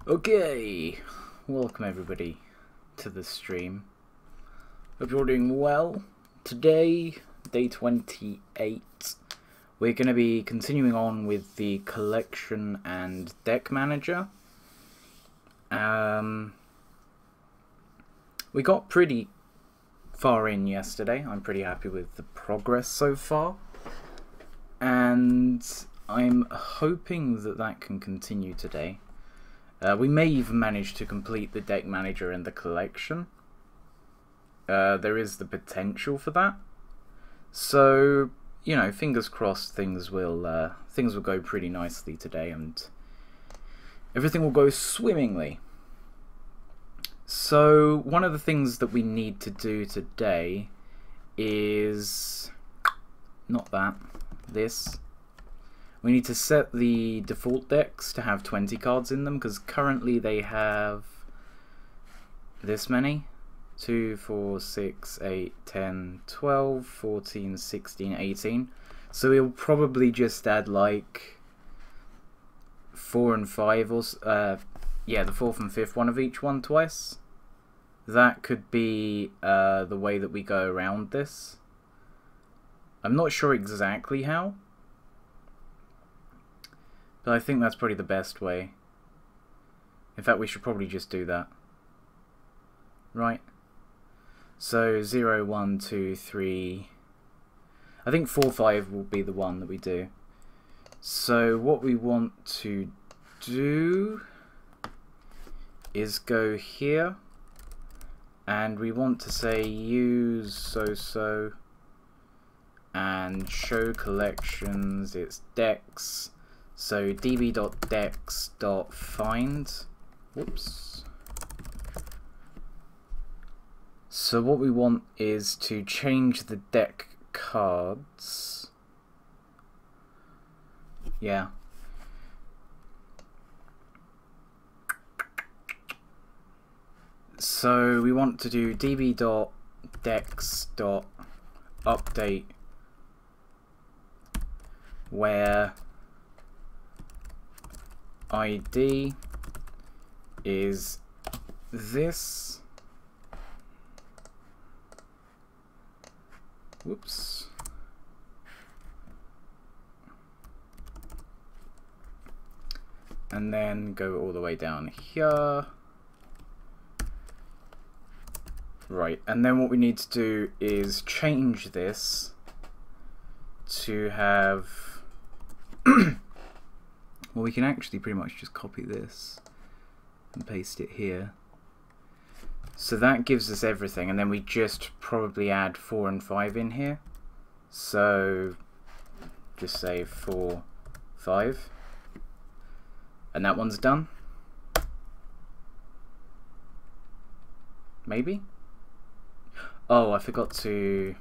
Okay, welcome everybody to the stream. Hope you're all doing well. Today, day 28, we're going to be continuing on with the collection and deck manager. We got pretty far in yesterday. I'm pretty happy with the progress so far. And I'm hoping that that can continue today. We may even manage to complete the deck manager and the collection. There is the potential for that. So, you know, fingers crossed things will go pretty nicely today and everything will go swimmingly. So, one of the things that we need to do today is not that, this. We need to set the default decks to have 20 cards in them, because currently they have this many. 2, 4, 6, 8, 10, 12, 14, 16, 18. So we'll probably just add like 4 and 5, or yeah, the 4th and 5th one of each one twice. That could be the way that we go around this. I'm not sure exactly how, but I think that's probably the best way. In fact, we should probably just do that. Right? So 0, 1, 2, 3. I think 4, 5 will be the one that we do. So what we want to do is go here, and we want to say use so and show collections, it's decks. So db.decks.find. Whoops. So what we want is to change the deck cards. Yeah. So we want to do db.decks.update, where ID is this. Whoops. And then go all the way down here. Right, and then what we need to do is change this to have well, we can actually pretty much just copy this and paste it here. So that gives us everything, and then we just probably add 4 and 5 in here. So just say 4, 5. And that one's done. Maybe? Oh, I forgot to...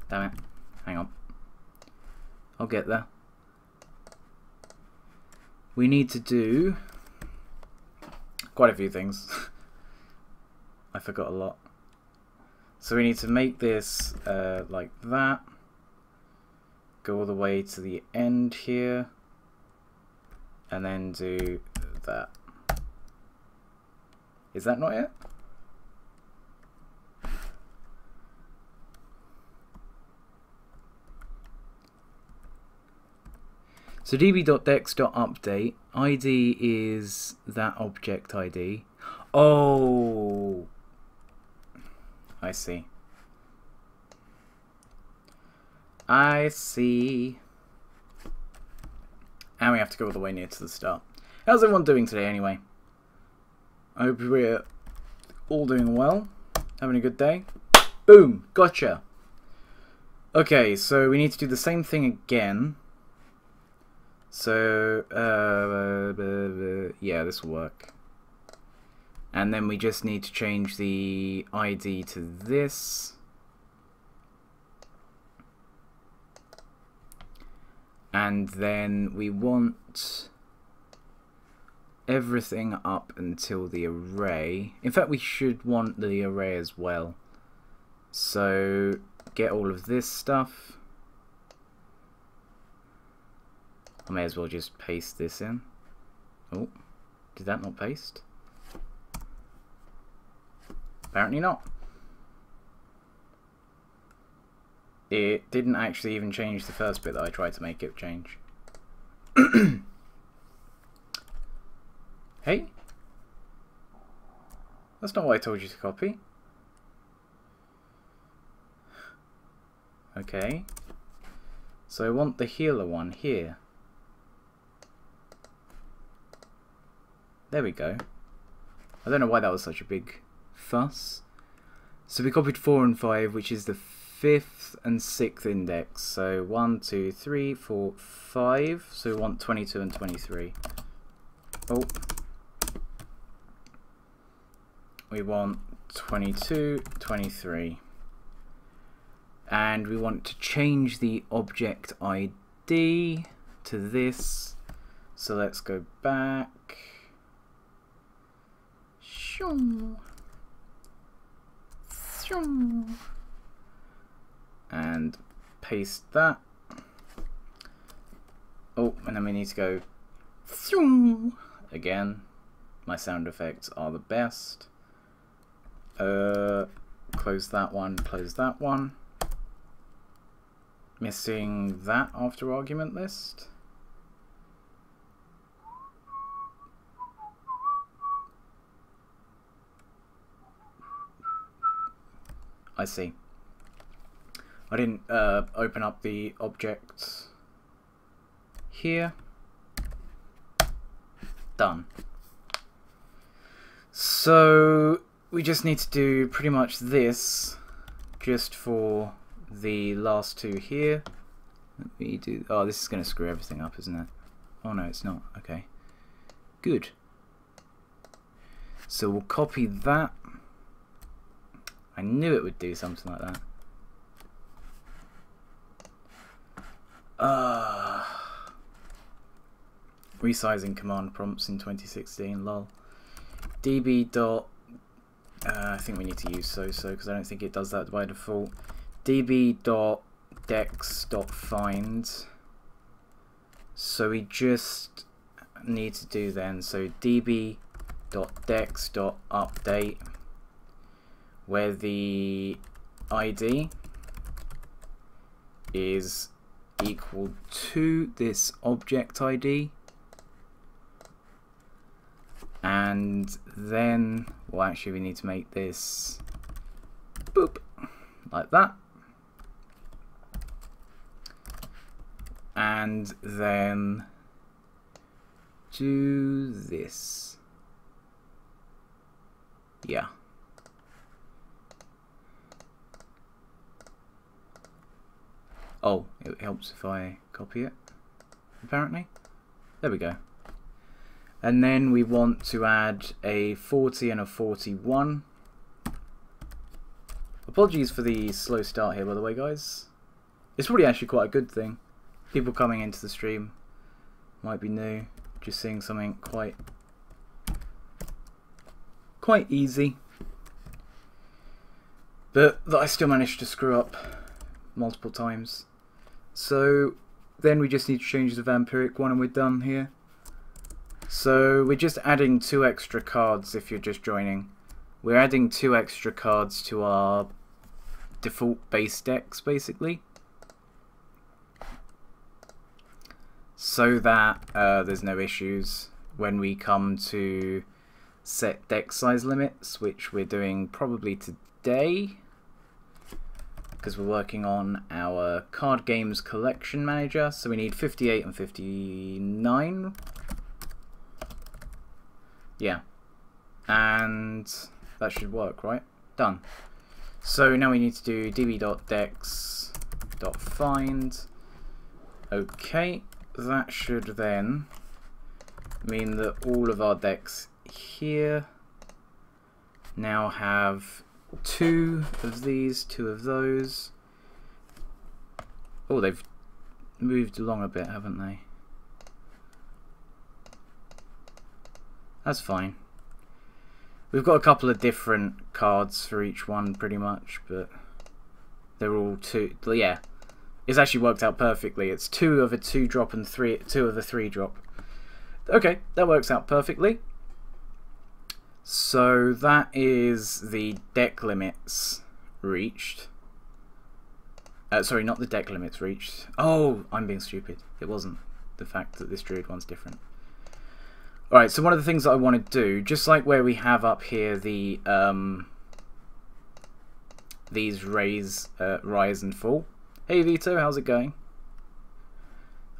Damn it. Hang on. I'll get there. We need to do quite a few things. I forgot a lot. So we need to make this like that. Go all the way to the end here. And then do that. Is that not it? So db.decks.update, ID is that object ID. Oh, I see. I see. And we have to go all the way near to the start. How's everyone doing today anyway? I hope we're all doing well. Having a good day. Boom! Gotcha! Okay, so we need to do the same thing again. So, yeah, this will work. And then we just need to change the ID to this. And then we want everything up until the array. In fact, we should want the array as well. So, get all of this stuff. I may as well just paste this in. Oh, did that not paste? Apparently not. It didn't actually even change the first bit that I tried to make it change. Hey? That's not what I told you to copy. Okay. So I want the healer one here. There we go. I don't know why that was such a big fuss. So we copied 4 and 5, which is the 5th and 6th index. So 1, 2, 3, 4, 5. So we want 22 and 23. Oh. We want 22, 23. And we want to change the object ID to this. So let's go back. And paste that. Oh, and then we need to go again. My sound effects are the best. Close that one, close that one. Missing that after argument list. I see. I didn't open up the object here. Done. So we just need to do pretty much this just for the last two here. Let me do. Oh, this is going to screw everything up, isn't it? Oh no, it's not. Okay. Good. So we'll copy that. I knew it would do something like that. Resizing command prompts in 2016, lol. db dot, I think we need to use so because I don't think it does that by default. db dot dex dot find. So we just need to do then, so db dot dex dot update, where the ID is equal to this object ID, and then, well, actually we need to make this boop like that, and then do this. Yeah. Oh, it helps if I copy it, apparently. There we go. And then we want to add a 40 and a 41. Apologies for the slow start here, by the way, guys. It's probably actually quite a good thing. People coming into the stream might be new, just seeing something quite easy, but that I still managed to screw up multiple times. So then we just need to change the vampiric one and we're done here. So we're just adding 2 extra cards if you're just joining. We're adding 2 extra cards to our default base decks, basically, so that there's no issues when we come to set deck size limits, which we're doing probably today, because we're working on our card games collection manager. So we need 58 and 59. Yeah. And that should work, right? Done. So now we need to do db.dex.find. Okay. That should then mean that all of our decks here now have 2 of these, 2 of those. Oh, they've moved along a bit, haven't they? That's fine. We've got a couple of different cards for each one, pretty much, but they're all 2. Yeah, it's actually worked out perfectly. It's 2 of a 2-drop and 2 of a 3-drop. Okay, that works out perfectly. So that is the deck limits reached. Sorry, not the deck limits reached. Oh, I'm being stupid. It wasn't the fact that this druid one's different. Alright, so one of the things that I want to do, just like where we have up here the these rise and fall. Hey Vito, how's it going?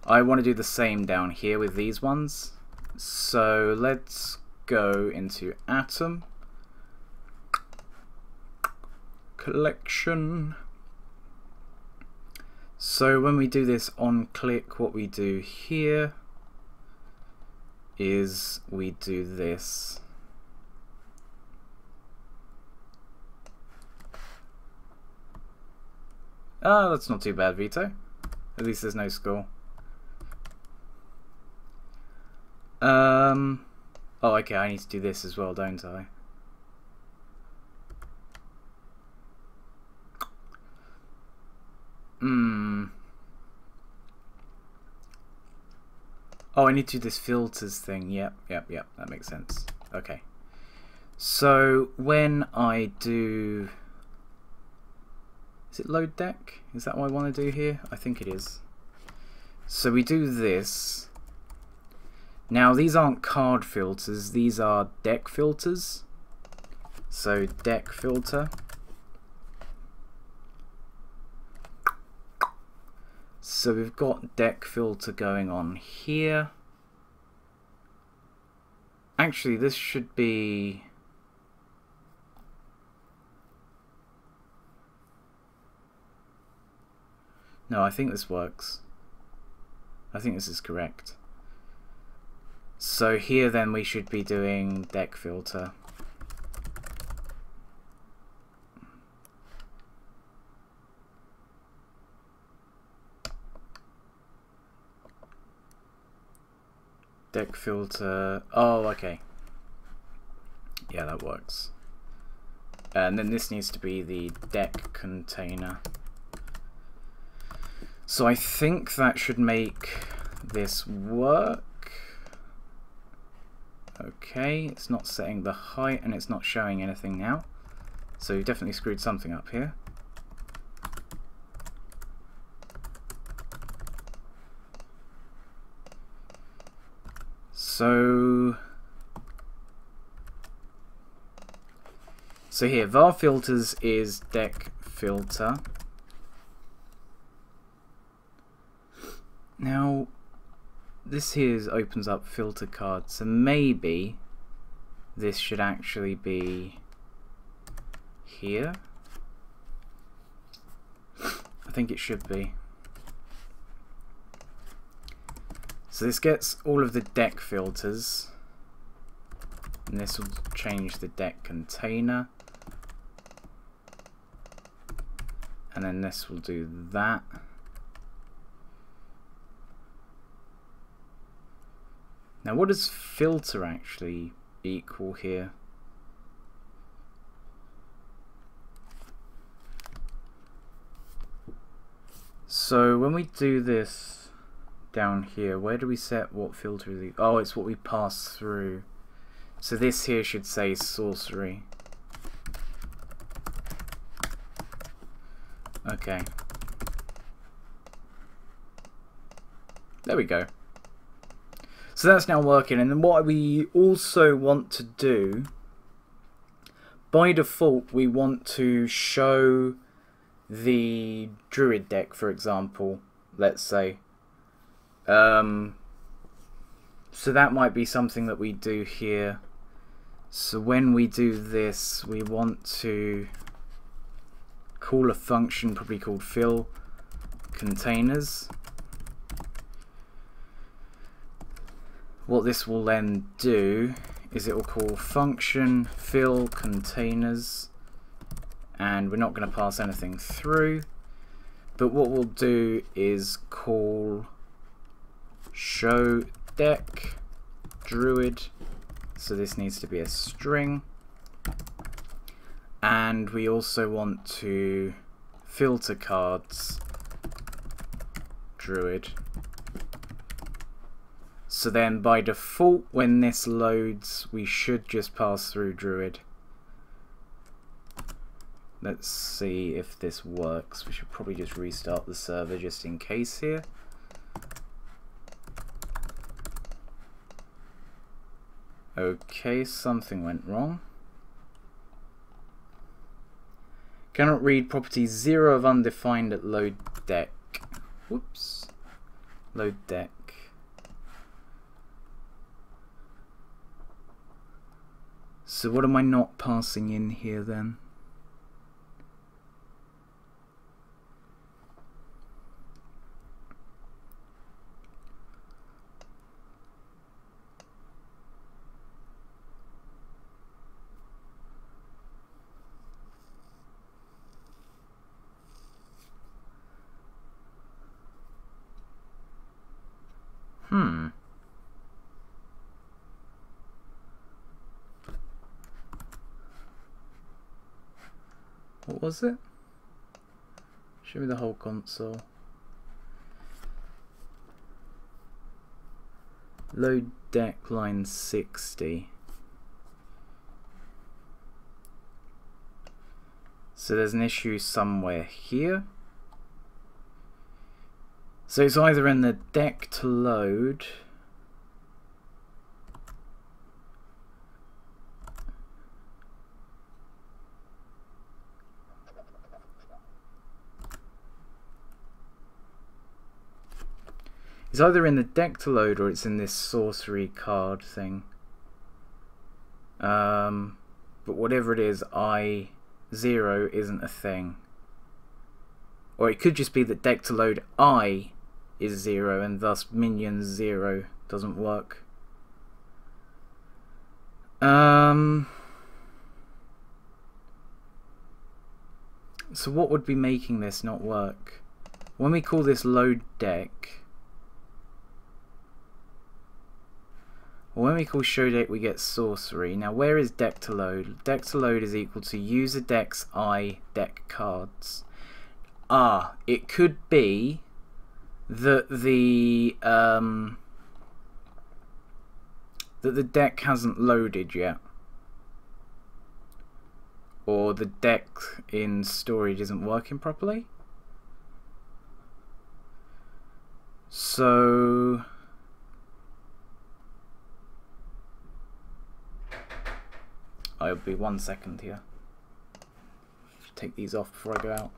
I want to do the same down here with these ones. So let's go into Atom, Collection. So when we do this on click, what we do here is we do this. Ah, that's not too bad, Vito. At least there's no score. Oh, okay, I need to do this as well, don't I? Oh, I need to do this filters thing. Yep, that makes sense. Okay. So, when I do... Is it load deck? Is that what I want to do here? I think it is. So we do this. Now, these aren't card filters. These are deck filters. So, deck filter. So we've got deck filter going on here. Actually, this should be... No, I think this works. I think this is correct. So here then we should be doing deck filter. Deck filter. Oh, okay. Yeah, that works. And then this needs to be the deck container. So I think that should make this work. Okay, it's not setting the height and it's not showing anything now. So we've definitely screwed something up here. So here, var filters is deck filter. Now, this here opens up filter cards, so maybe this should actually be here. I think it should be. So this gets all of the deck filters, and this will change the deck container, and then this will do that. Now what does filter actually equal here? So when we do this down here, where do we set what filter is? Oh, it's what we pass through. So this here should say sorcery. Okay. There we go. So that's now working, and then what we also want to do, by default we want to show the druid deck, for example, let's say. So that might be something that we do here. So when we do this, we want to call a function probably called fill containers. What this will then do is it will call function fill containers, and we're not going to pass anything through, but what we'll do is call show deck druid, so this needs to be a string, and we also want to filter cards druid. So then by default, when this loads, we should just pass through Druid. Let's see if this works. We should probably just restart the server just in case here. Okay, something went wrong. Cannot read property 0 of undefined at load deck. Whoops. Load deck. So what am I not passing in here then? What was it? Show me the whole console. Load deck line 60. So there's an issue somewhere here. So it's either in the deck to load. It's either in the deck to load or it's in this sorcery card thing. But whatever it is, I0 isn't a thing. Or it could just be that deck to load I is 0 and thus minions 0 doesn't work. So what would be making this not work? When we call this load deck, or when we call show deck, we get sorcery. Now where is deck to load? Deck to load is equal to user deck's I deck cards. Ah, it could be that the deck hasn't loaded yet, or the deck in storage isn't working properly. So I'll be 1 second here. Take these off before I go out.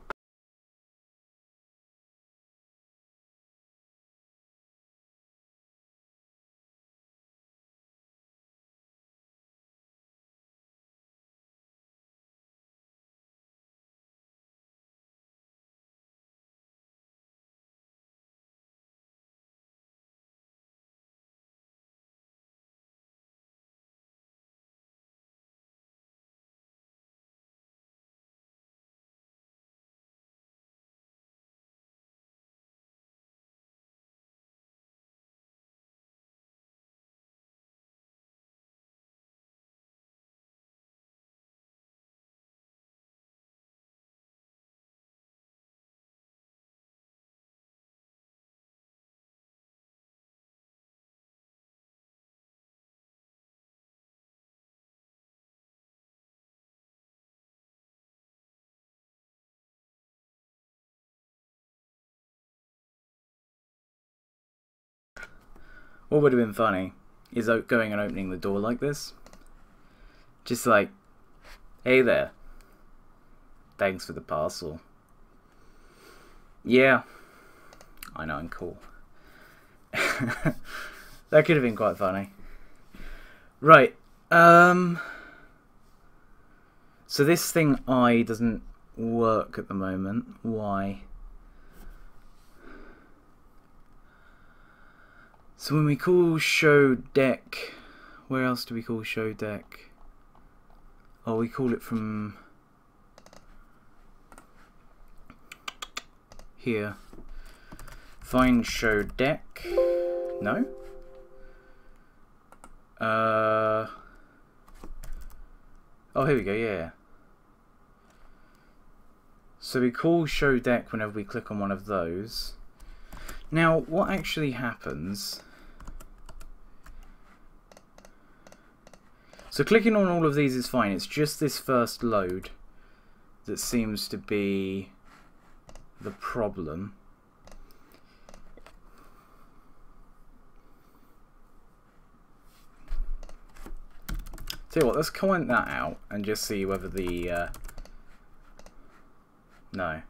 What would have been funny is going and opening the door like this. Just like, hey there. Thanks for the parcel. Yeah. I know, I'm cool. That could have been quite funny. Right. So this thing I doesn't work at the moment. Why? So when we call show deck, where else do we call show deck? Oh, we call it from here. Find show deck. No? Oh, here we go, yeah. So we call show deck whenever we click on one of those. Now, what actually happens So clicking on all of these is fine. It's just this first load that seems to be the problem. Tell you what, let's comment that out and just see whether the no.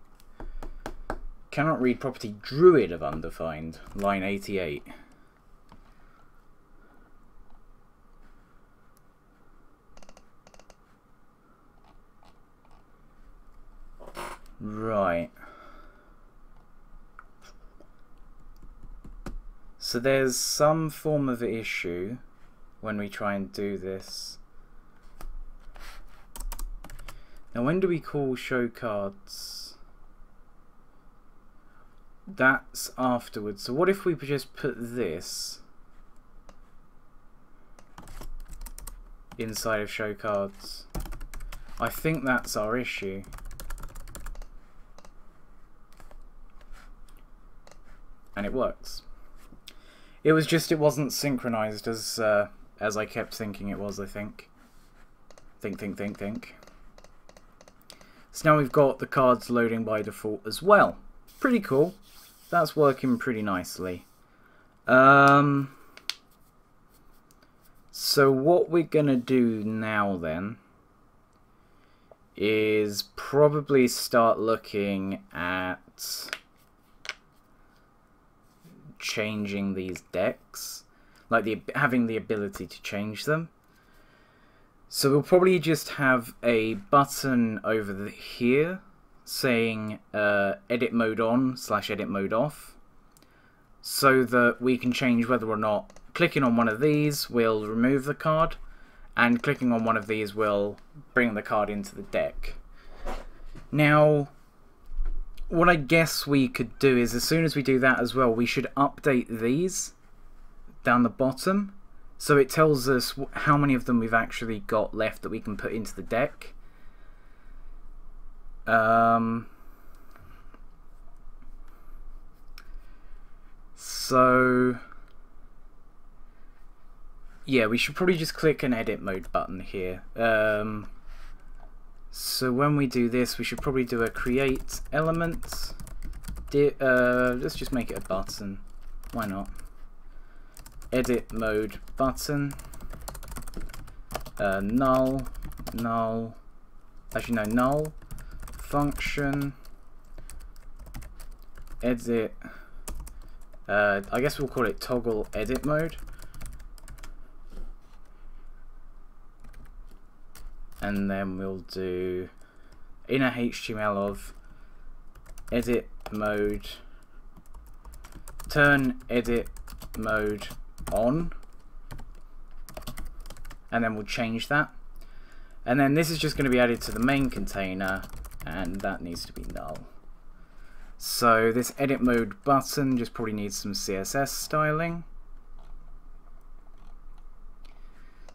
Cannot read property Druid of undefined, line 88. Right. So there's some form of issue when we try and do this. Now when do we call show cards? That's afterwards. So what if we just put this inside of show cards? I think that's our issue. And it works. It was just it wasn't synchronized as I kept thinking it was, I think. Think. So now we've got the cards loading by default as well. Pretty cool. That's working pretty nicely. So what we're gonna do now then is probably start looking at changing these decks, like having the ability to change them. So we'll probably just have a button over here saying edit mode on / edit mode off, so that we can change whether or not clicking on one of these will remove the card and clicking on one of these will bring the card into the deck. Now what I guess we could do is, as soon as we do that as well, we should update these down the bottom so it tells us how many of them we've actually got left that we can put into the deck. So yeah, we should probably just click an edit mode button here. So when we do this, we should probably do a create element. Let's just make it a button. Why not? Edit mode button. Null. Actually, no, null. Function. Edit. I guess we'll call it toggle edit mode. And then we'll do inner HTML of edit mode, turn edit mode on, and then we'll change that. And then this is just going to be added to the main container, and that needs to be null. So this edit mode button just probably needs some CSS styling.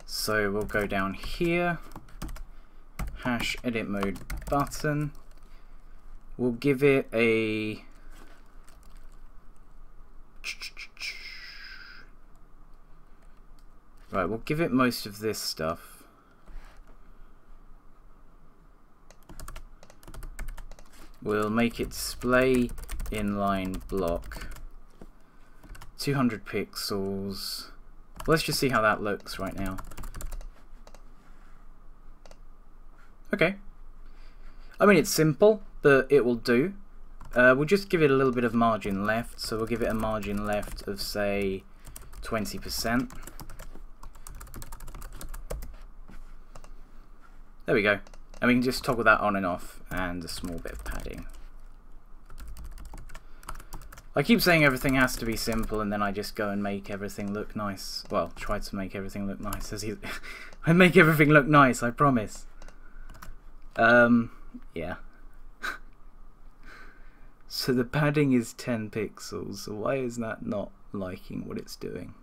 So we'll go down here. Hash edit mode button. We'll give it a right, we'll give it most of this stuff. We'll make it display inline block 200 pixels. Let's just see how that looks right now. Okay. I mean, it's simple, but it will do. We'll just give it a little bit of margin left, so we'll give it a margin left of, say, 20%. There we go. And we can just toggle that on and off, and a small bit of padding. I keep saying everything has to be simple, and then I just go and make everything look nice. Well, try to make everything look nice. I make everything look nice, I promise. Yeah. So the padding is 10 pixels, so why is that not liking what it's doing?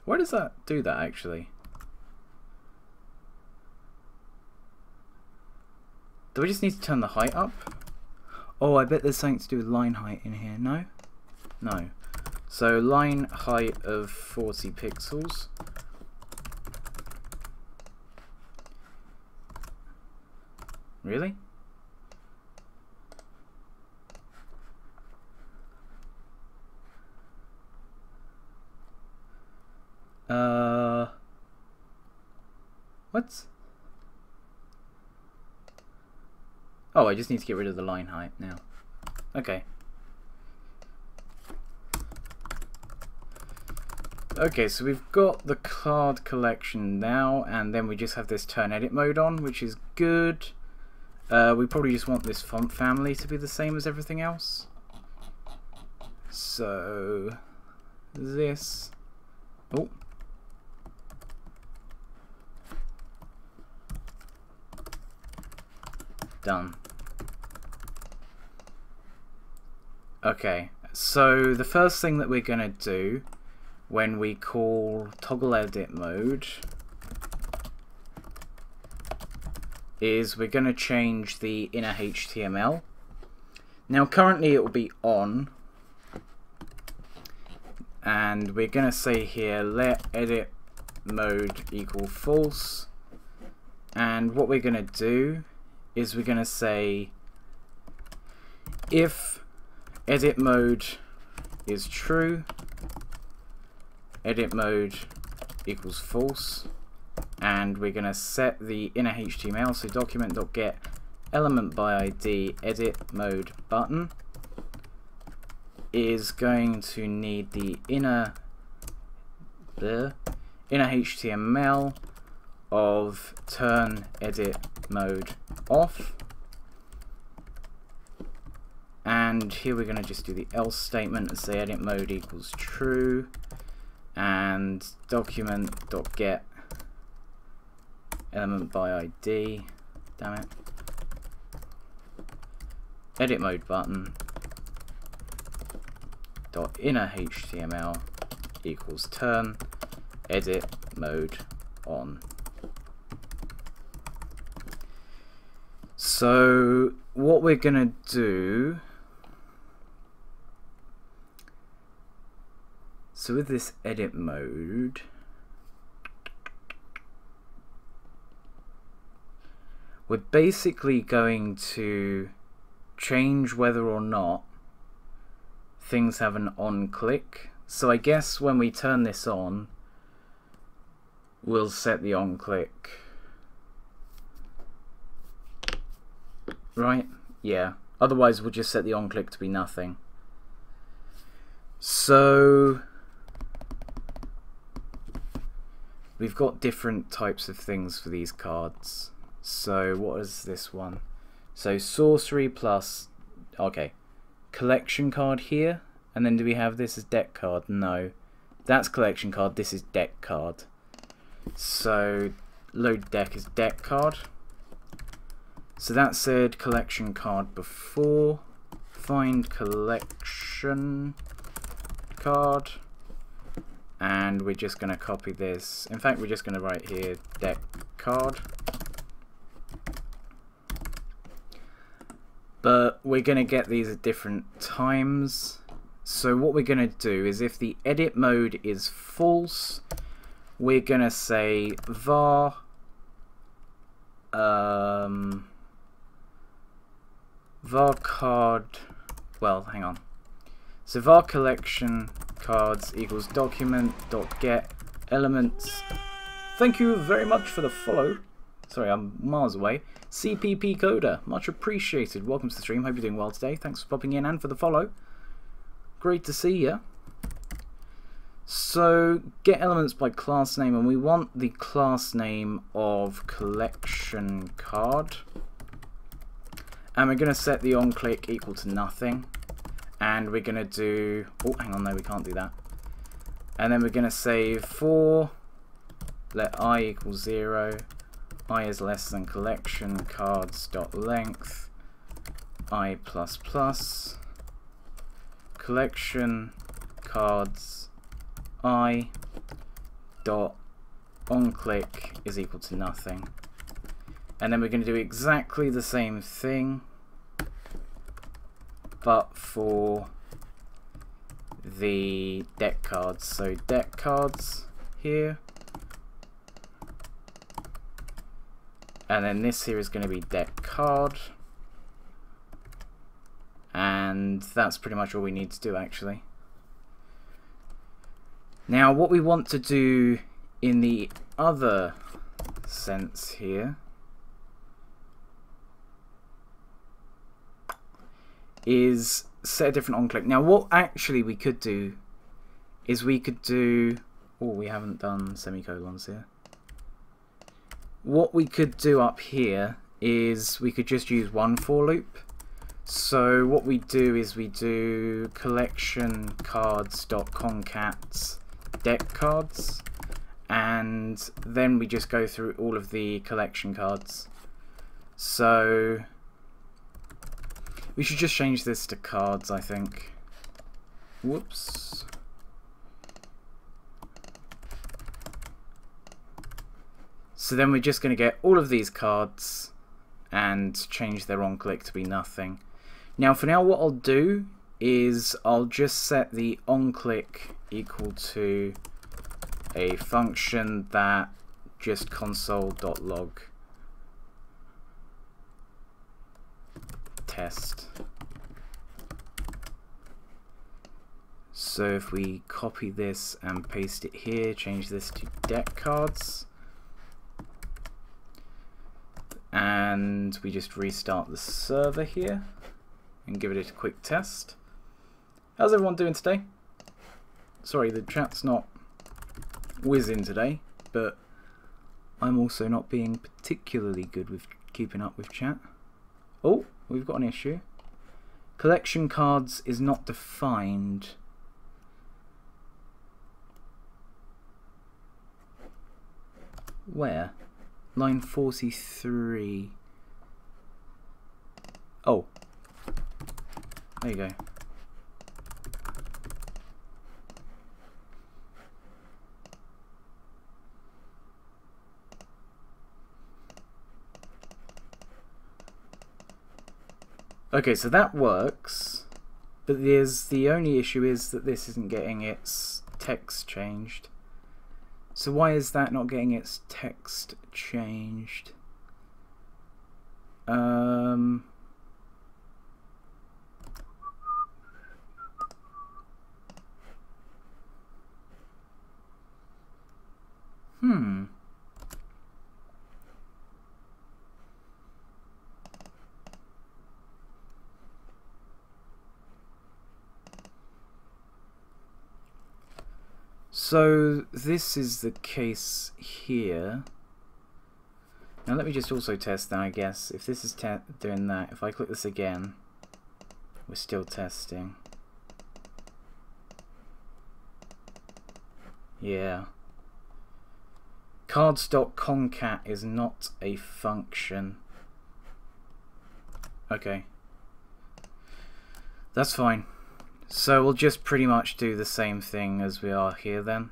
Why does that do that actually? Do we just need to turn the height up? Oh, I bet there's something to do with line height in here. No? No. So line height of 40 pixels. Really? What? Oh, I just need to get rid of the line height now. Okay. Okay, so we've got the card collection now, and then we just have this turn edit mode on, which is good. We probably just want this font family to be the same as everything else. So this. Oh. Done. Okay, so the first thing that we're going to do when we call toggle edit mode is we're going to change the inner HTML. Now currently it will be on, and we're going to say here let edit mode equal false, and what we're going to do is we're going to say if edit mode is true, edit mode equals false, and we're going to set the inner HTML, so document.get element by ID edit mode button is going to need the inner HTML of turn edit mode off, and here we're going to just do the else statement and say edit mode equals true, and document.get element by ID, damn it, edit mode button dot inner HTML equals turn edit mode on. So what we're gonna do, so with this edit mode, we're basically going to change whether or not things have an on click. So I guess when we turn this on, we'll set the on click. Right? Yeah. Otherwise we'll just set the on click to be nothing. So we've got different types of things for these cards. So what is this one? So sorcery plus, okay, collection card here, and then do we have this as deck card? No, that's collection card, this is deck card. So load deck is deck card. So that said collection card before, find collection card, and we're just going to copy this. In fact, we're just going to write here deck card. But we're going to get these at different times. So what we're going to do is if the edit mode is false, we're going to say var var card, well, hang on. So var collection cards equals document.get elements. Thank you very much for the follow. Sorry, I'm miles away. CPP Coder, much appreciated. Welcome to the stream. Hope you're doing well today. Thanks for popping in and for the follow. Great to see you. So, get elements by class name, and we want the class name of collection card. And we're going to set the on click equal to nothing. And we're going to do, oh, hang on, no, we can't do that. And then we're going to say for let I equal 0. I is less than collection cards dot length I plus plus collection cards I dot on click is equal to nothing, and then we're going to do exactly the same thing but for the deck cards. So deck cards here, and then this here is going to be deck card, and that's pretty much all we need to do actually. Now what we want to do in the other sense here is set a different on click. Now what actually we could do is we could do, oh, we haven't done semicolons here. What we could do up here is we could just use one for loop. So what we do is we do collection cards.concat deck cards, and then we just go through all of the collection cards. So we should just change this to cards, I think. Whoops. So then we're just going to get all of these cards and change their on click to be nothing. Now for now what I'll do is I'll just set the on click equal to a function that just console.log test. So if we copy this and paste it here, change this to deck cards, and we just restart the server here and give it a quick test. How's everyone doing today? Sorry, the chat's not whizzing today, but I'm also not being particularly good with keeping up with chat. Oh, we've got an issue. Collection cards is not defined. Where? Line 43. Oh. There you go. Okay, so that works, but the only issue is that this isn't getting its text changed. So why is that not getting its text changed? So this is the case here. Now let me just also test that, I guess. If this is doing that, if I click this again, we're still testing. Yeah. Cards.concat is not a function. Okay. That's fine. So we'll just pretty much do the same thing as we are here then.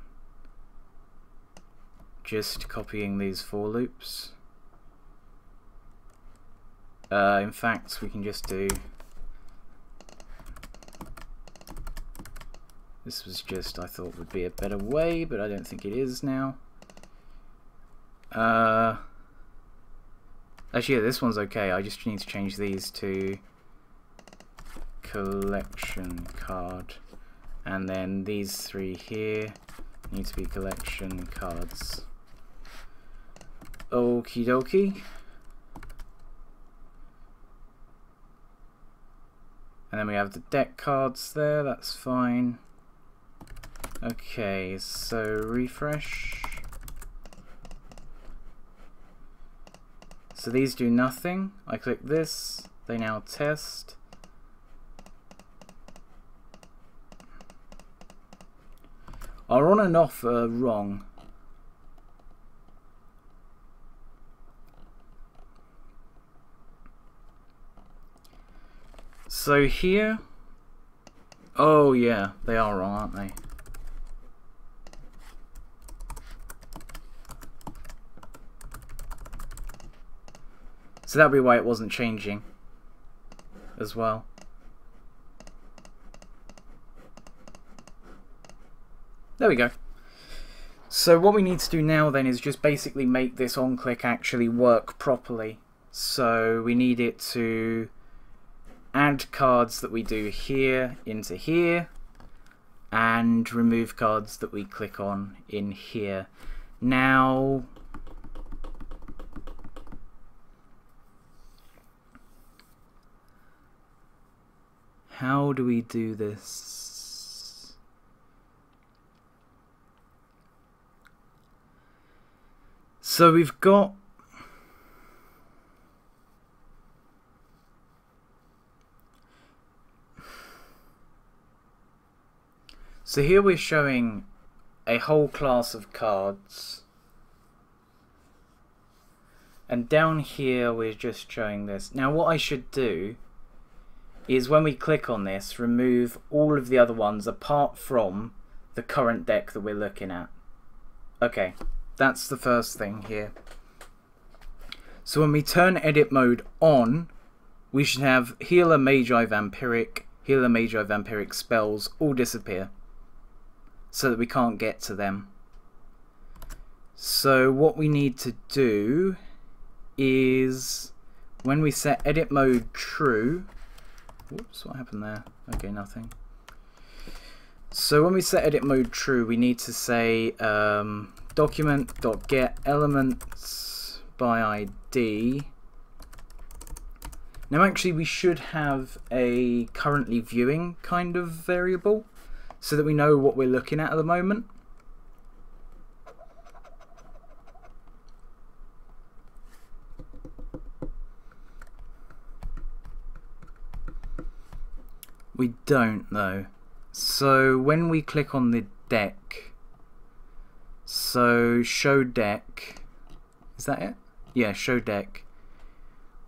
Just copying these for loops. In fact, we can just do... This was just, I thought would be a better way, but I don't think it is now. Actually, yeah, this one's okay. I just need to change these to collection card, and then these three here need to be collection cards. Okie dokie. And then we have the deck cards there, that's fine. Okay, so refresh. So these do nothing. I click this, they now test. Our on and off are wrong. So here, oh yeah, they are wrong, aren't they? So that'd be why it wasn't changing as well. There we go. So what we need to do now then is just basically make this on-click actually work properly. So we need it to add cards that we do here into here, and remove cards that we click on in here. Now, how do we do this? So we've got so here we're showing a whole class of cards, and down here we're just showing this. Now what I should do is when we click on this, remove all of the other ones apart from the current deck that we're looking at. Okay, that's the first thing here. So when we turn edit mode on, we should have Healer, Magi, Vampiric spells all disappear, so that we can't get to them. So what we need to do is, when we set edit mode true, whoops, what happened there? Okay, nothing. So when we set edit mode true, we need to say document.get elements by ID. Now actually we should have a currently viewing kind of variable, so that we know what we're looking at the moment. We don't though. So when we click on the deck, so show deck, is that it? Yeah, show deck.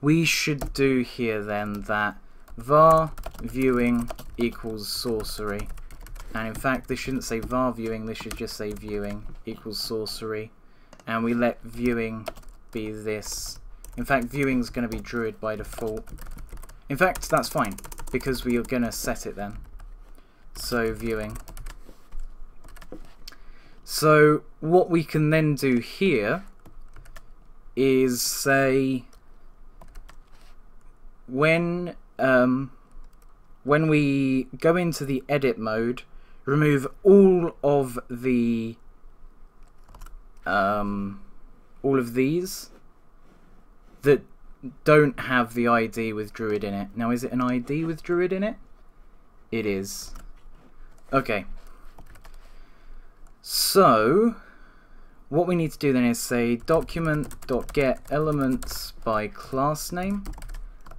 We should do here then that var viewing equals sorcery. And in fact, this shouldn't say var viewing, this should just say viewing equals sorcery. And we let viewing be this. In fact, viewing is going to be druid by default. In fact, that's fine, because we are going to set it then. So viewing. So what we can then do here is say when we go into the edit mode, remove all of these that don't have the ID with Druid in it. Now, is it an ID with Druid in it? It is. Okay. So what we need to do then is say document.get elements by class name,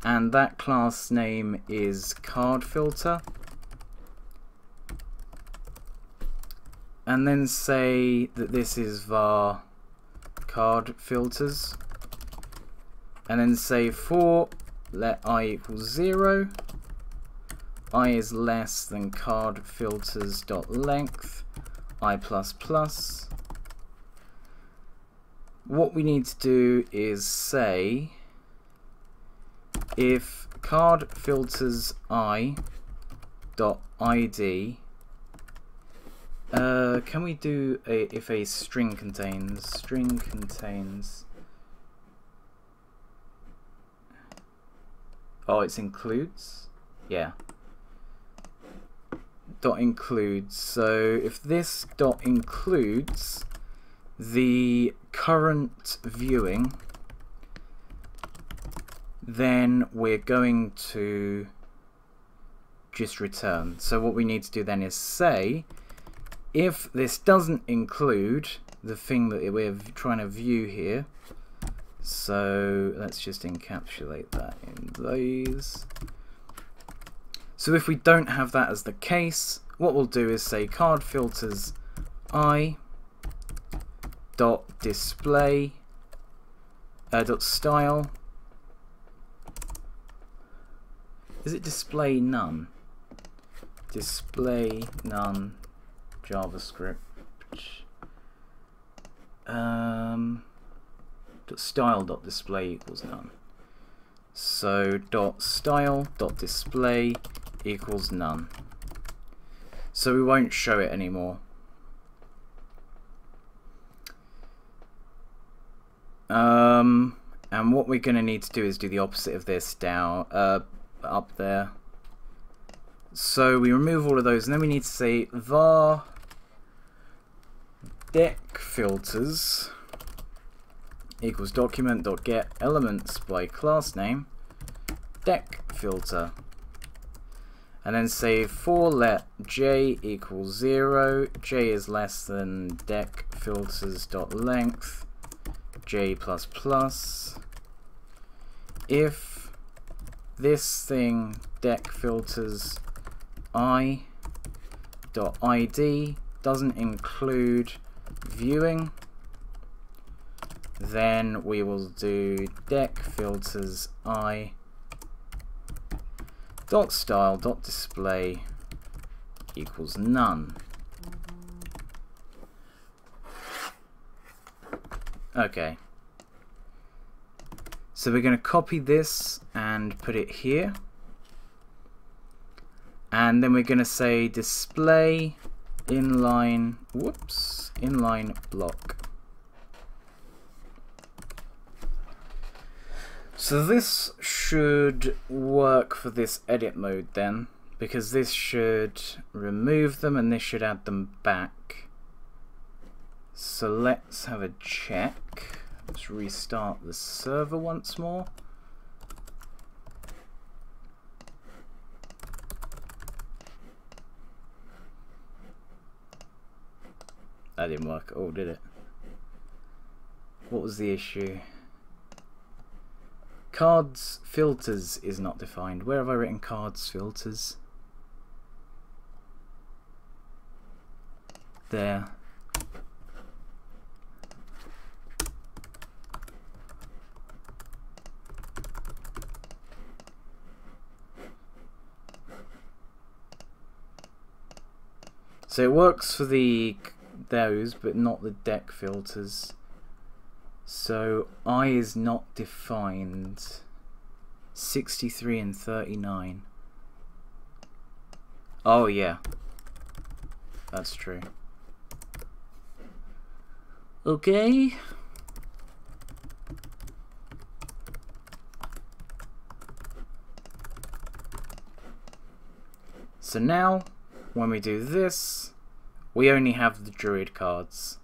and that class name is card filter. And then say that this is var card filters, and then say for let I equals 0, I is less than card filters dot length I plus plus. What we need to do is say if card filters I dot ID, can we do if a string contains oh, it includes, yeah, dot includes. So if this dot includes the current viewing, then we're going to just return. So what we need to do then is say if this doesn't include the thing that we're trying to view here, so let's just encapsulate that in those. So if we don't have that as the case, what we'll do is say card filters I dot display dot style. Is it display none? Display none JavaScript. Dot style dot display equals none. So dot style dot display equals none. So we won't show it anymore. And what we're going to need to do is do the opposite of this down, up there. So we remove all of those, and then we need to say var deck filters equals document.get elements by class name deck filter, and then say for let j equals 0, j is less than deck filters dot length j plus plus. If this thing deck filters I dot id doesn't include viewing, then we will do deck filters I dot style dot display equals none. Okay, so we're going to copy this and put it here, and then we're going to say display inline, inline block. So this should work for this edit mode then, because this should remove them and this should add them back. So let's have a check. Let's restart the server once more. That didn't work. Oh, did it? What was the issue? Cards filters is not defined. Where have I written cards filters? There. So it works for those, but not the deck filters. So I is not defined. 63 and 39. Oh yeah, that's true. Okay. So now, when we do this, we only have the druid cards.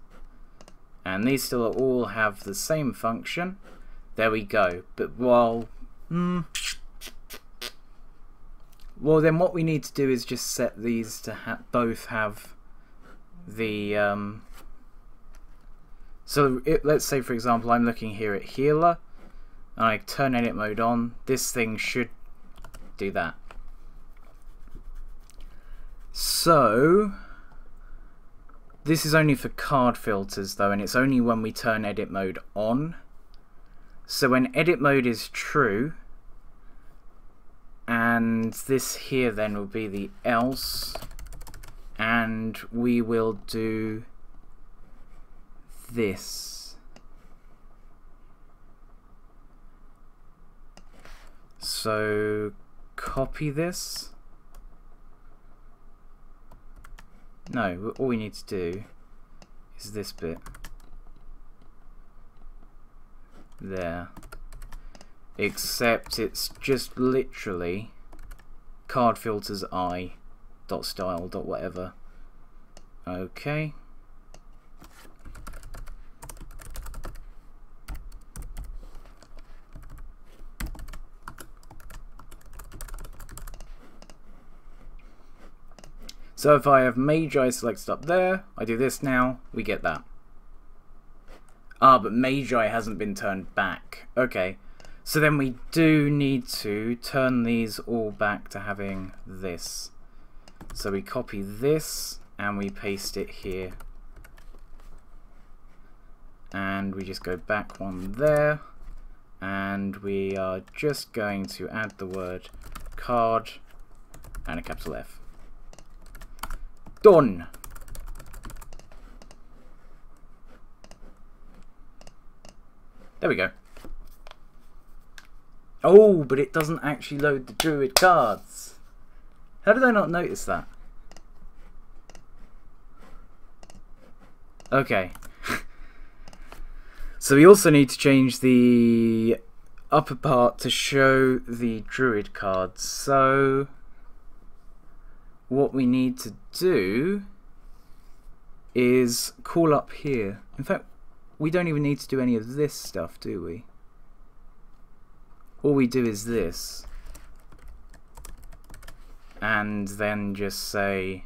And these still all have the same function. There we go. But well, then what we need to do is just set these to both have the let's say for example I'm looking here at healer and I turn edit mode on. This thing should do that. So this is only for card filters though, and it's only when we turn edit mode on. So when edit mode is true, and this here then will be the else, and we will do this. So copy this. No, all we need to do is this bit. There. Except it's just literally card filters I dot style dot whatever. Okay. So if I have Magi selected up there, I do this now, we get that. Ah, but Magi hasn't been turned back. Okay, so then we do need to turn these all back to having this. So we copy this and we paste it here. And we just go back one there. And we are just going to add the word card and a capital F. Done. There we go. Oh, but it doesn't actually load the druid cards. How did I not notice that? So we also need to change the upper part to show the druid cards. So what we need to do is call up here. In fact, we don't even need to do any of this stuff, do we? All we do is this. And then just say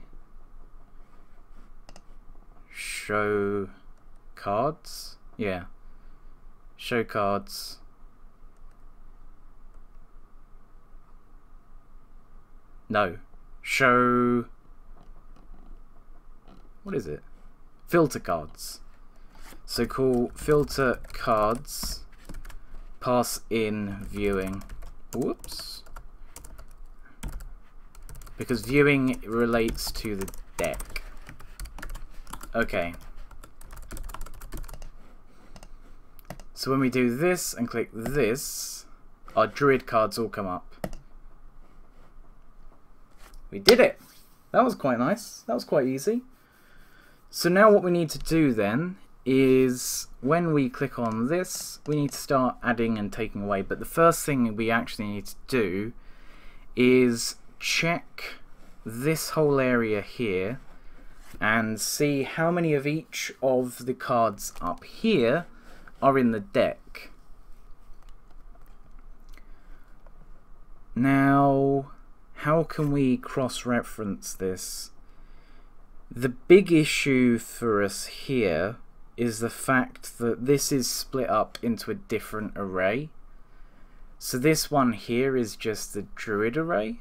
show cards. Yeah. Show cards. No. Show... What is it? Filter cards. So call filter cards. Pass in viewing. Whoops. Because viewing relates to the deck. Okay. So when we do this and click this, our druid cards all come up. We did it! That was quite nice. That was quite easy. So now what we need to do then is when we click on this, we need to start adding and taking away. But the first thing we actually need to do is check this whole area here and see how many of each of the cards up here are in the deck. Now, how can we cross-reference this? The big issue for us here is the fact that this is split up into a different array. So this one here is just the druid array.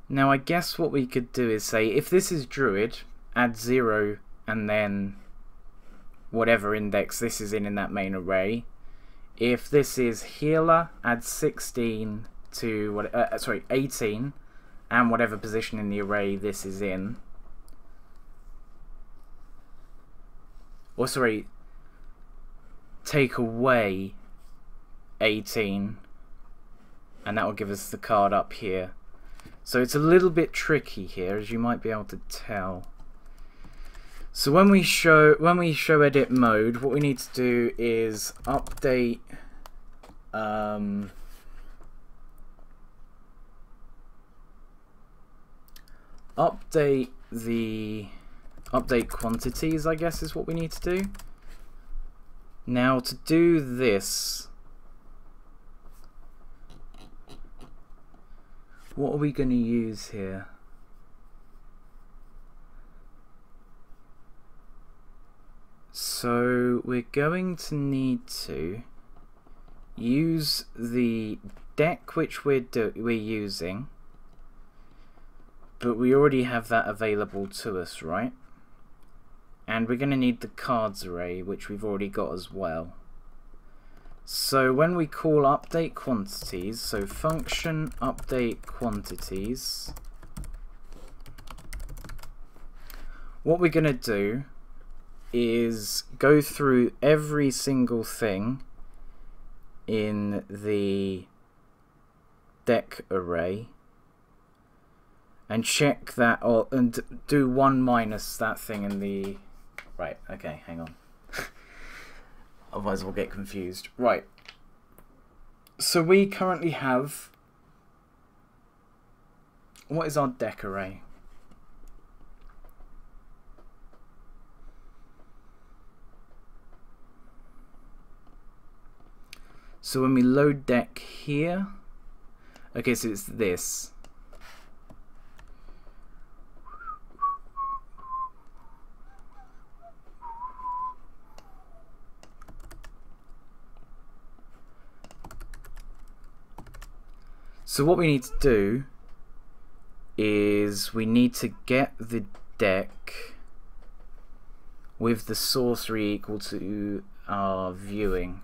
Now I guess what we could do is say if this is druid, add 0 and then whatever index this is in that main array. If this is healer, add 16 to what 18 and whatever position in the array this is in. Or sorry, take away 18 and that will give us the card up here. So it's a little bit tricky here, as you might be able to tell. So when we show edit mode, what we need to do is update update quantities, I guess is what we need to do. Now to do this, what are we going to use here? So we're going to need to use the deck which we're using, but we already have that available to us, right? And we're going to need the cards array, which we've already got as well. So when we call update quantities, so function update quantities, what we're going to do is go through every single thing in the deck array and check that, and do 1 minus that thing in the... Right, okay, hang on. Otherwise we'll get confused. Right. So we currently have... What is our deck array? So when we load deck here... Okay, so it's this. So what we need to do is we need to get the deck with the sorcery equal to our viewing.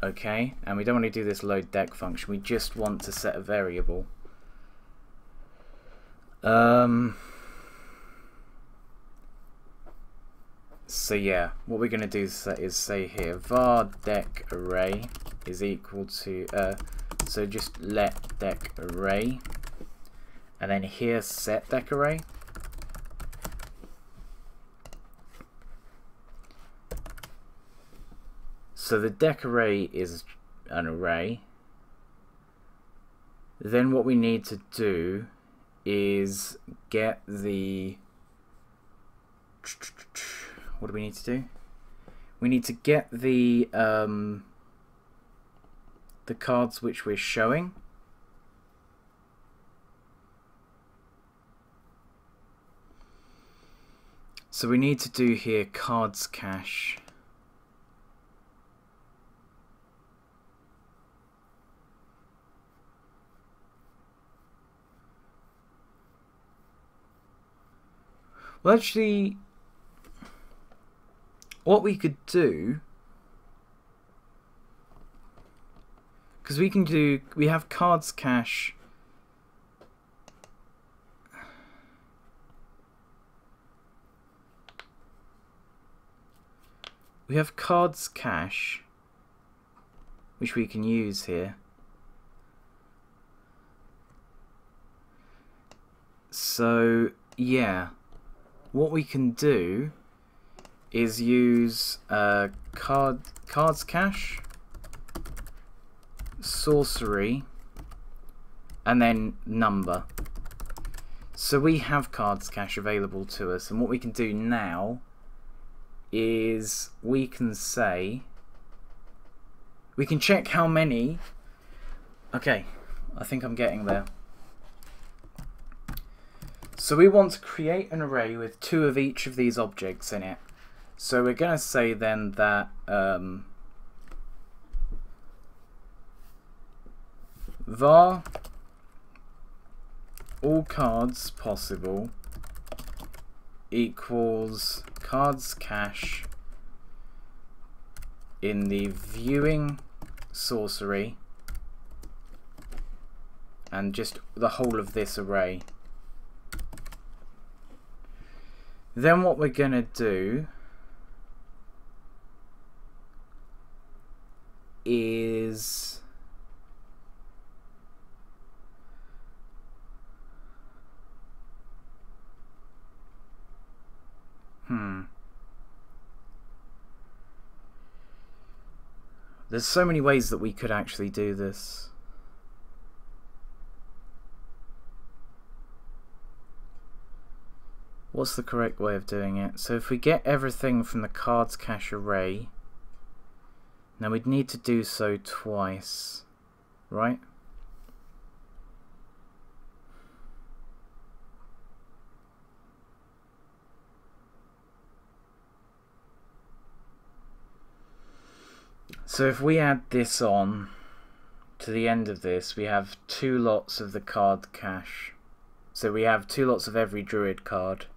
Okay, and we don't want to do this load deck function, we just want to set a variable. So yeah, what we're going to do is say here var deck array is equal to so just let deck array, and then here set deck array. So the deck array is an array. Then what we need to do is get the... What do we need to do? We need to get the cards which we're showing. So we need to do here cards cache. Well, actually, what we could do, because we have cards cache. We have cards cache, which we can use here. So, yeah. What we can do is use cards cache, sorcery, and then number. So we have cards cache available to us, and what we can do now is we can say, we can check how many. Okay, I think I'm getting there. So we want to create an array with 2 of each of these objects in it. So we're going to say then that var all cards possible equals cards cache in the viewing sorcery, and just the whole of this array. Then what we're going to do is there's so many ways that we could actually do this. What's the correct way of doing it? So if we get everything from the cards cache array, now we'd need to do so twice, right? So if we add this on to the end of this, we have 2 lots of the card cache. So we have 2 lots of every druid card.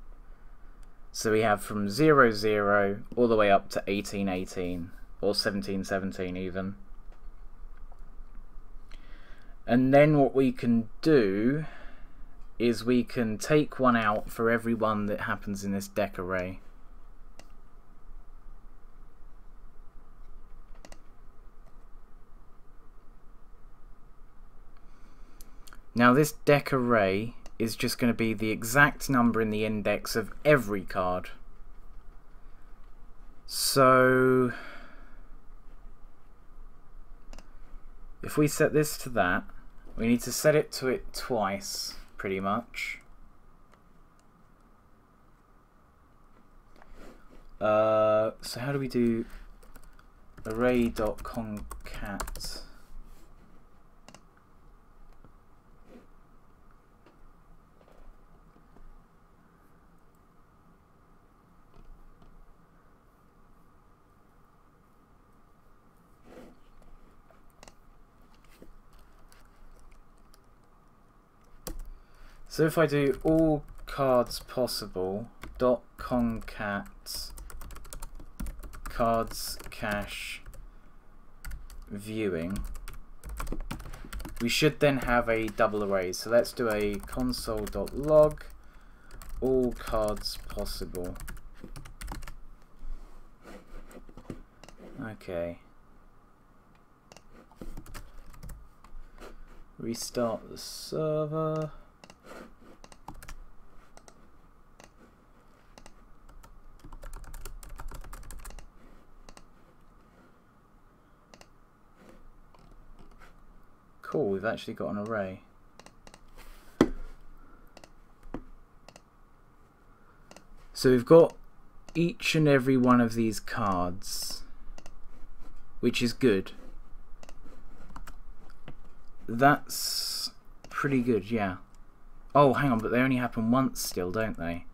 So we have from 00 all the way up to 1818 or 1717 even. And then what we can do is we can take one out for every one that happens in this deck array. Now this deck array is just going to be the exact number in the index of every card. So if we set this to that, we need to set it to it twice, pretty much. So how do we do array.concat? So if I do all cards possible dot concat cards cache viewing, we should then have a double array. So let's do a console.log all cards possible. Okay. Restart the server. cool, we've actually got an array. So we've got each and every one of these cards, which is good. That's pretty good, yeah. Oh, hang on, but they only happen once still, don't they?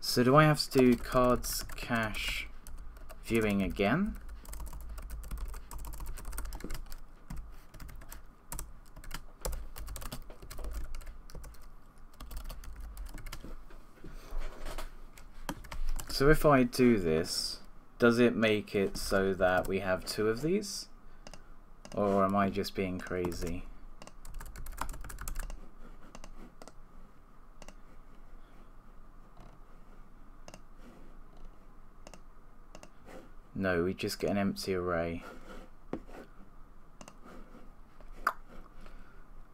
So do I have to do cards cache viewing again? So if I do this, does it make it so that we have 2 of these? Or am I just being crazy? No, we just get an empty array.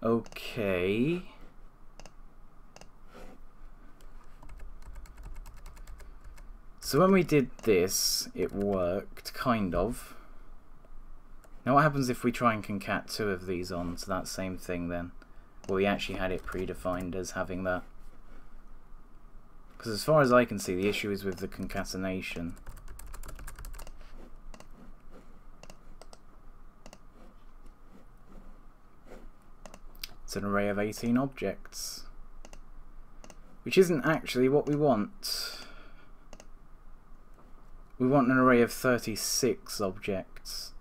Okay. So when we did this, it worked, kind of. Now what happens if we try and concat 2 of these onto that same thing then? Well, we actually had it predefined as having that. Because as far as I can see, the issue is with the concatenation. It's an array of 18 objects, which isn't actually what we want. We want an array of 36 objects.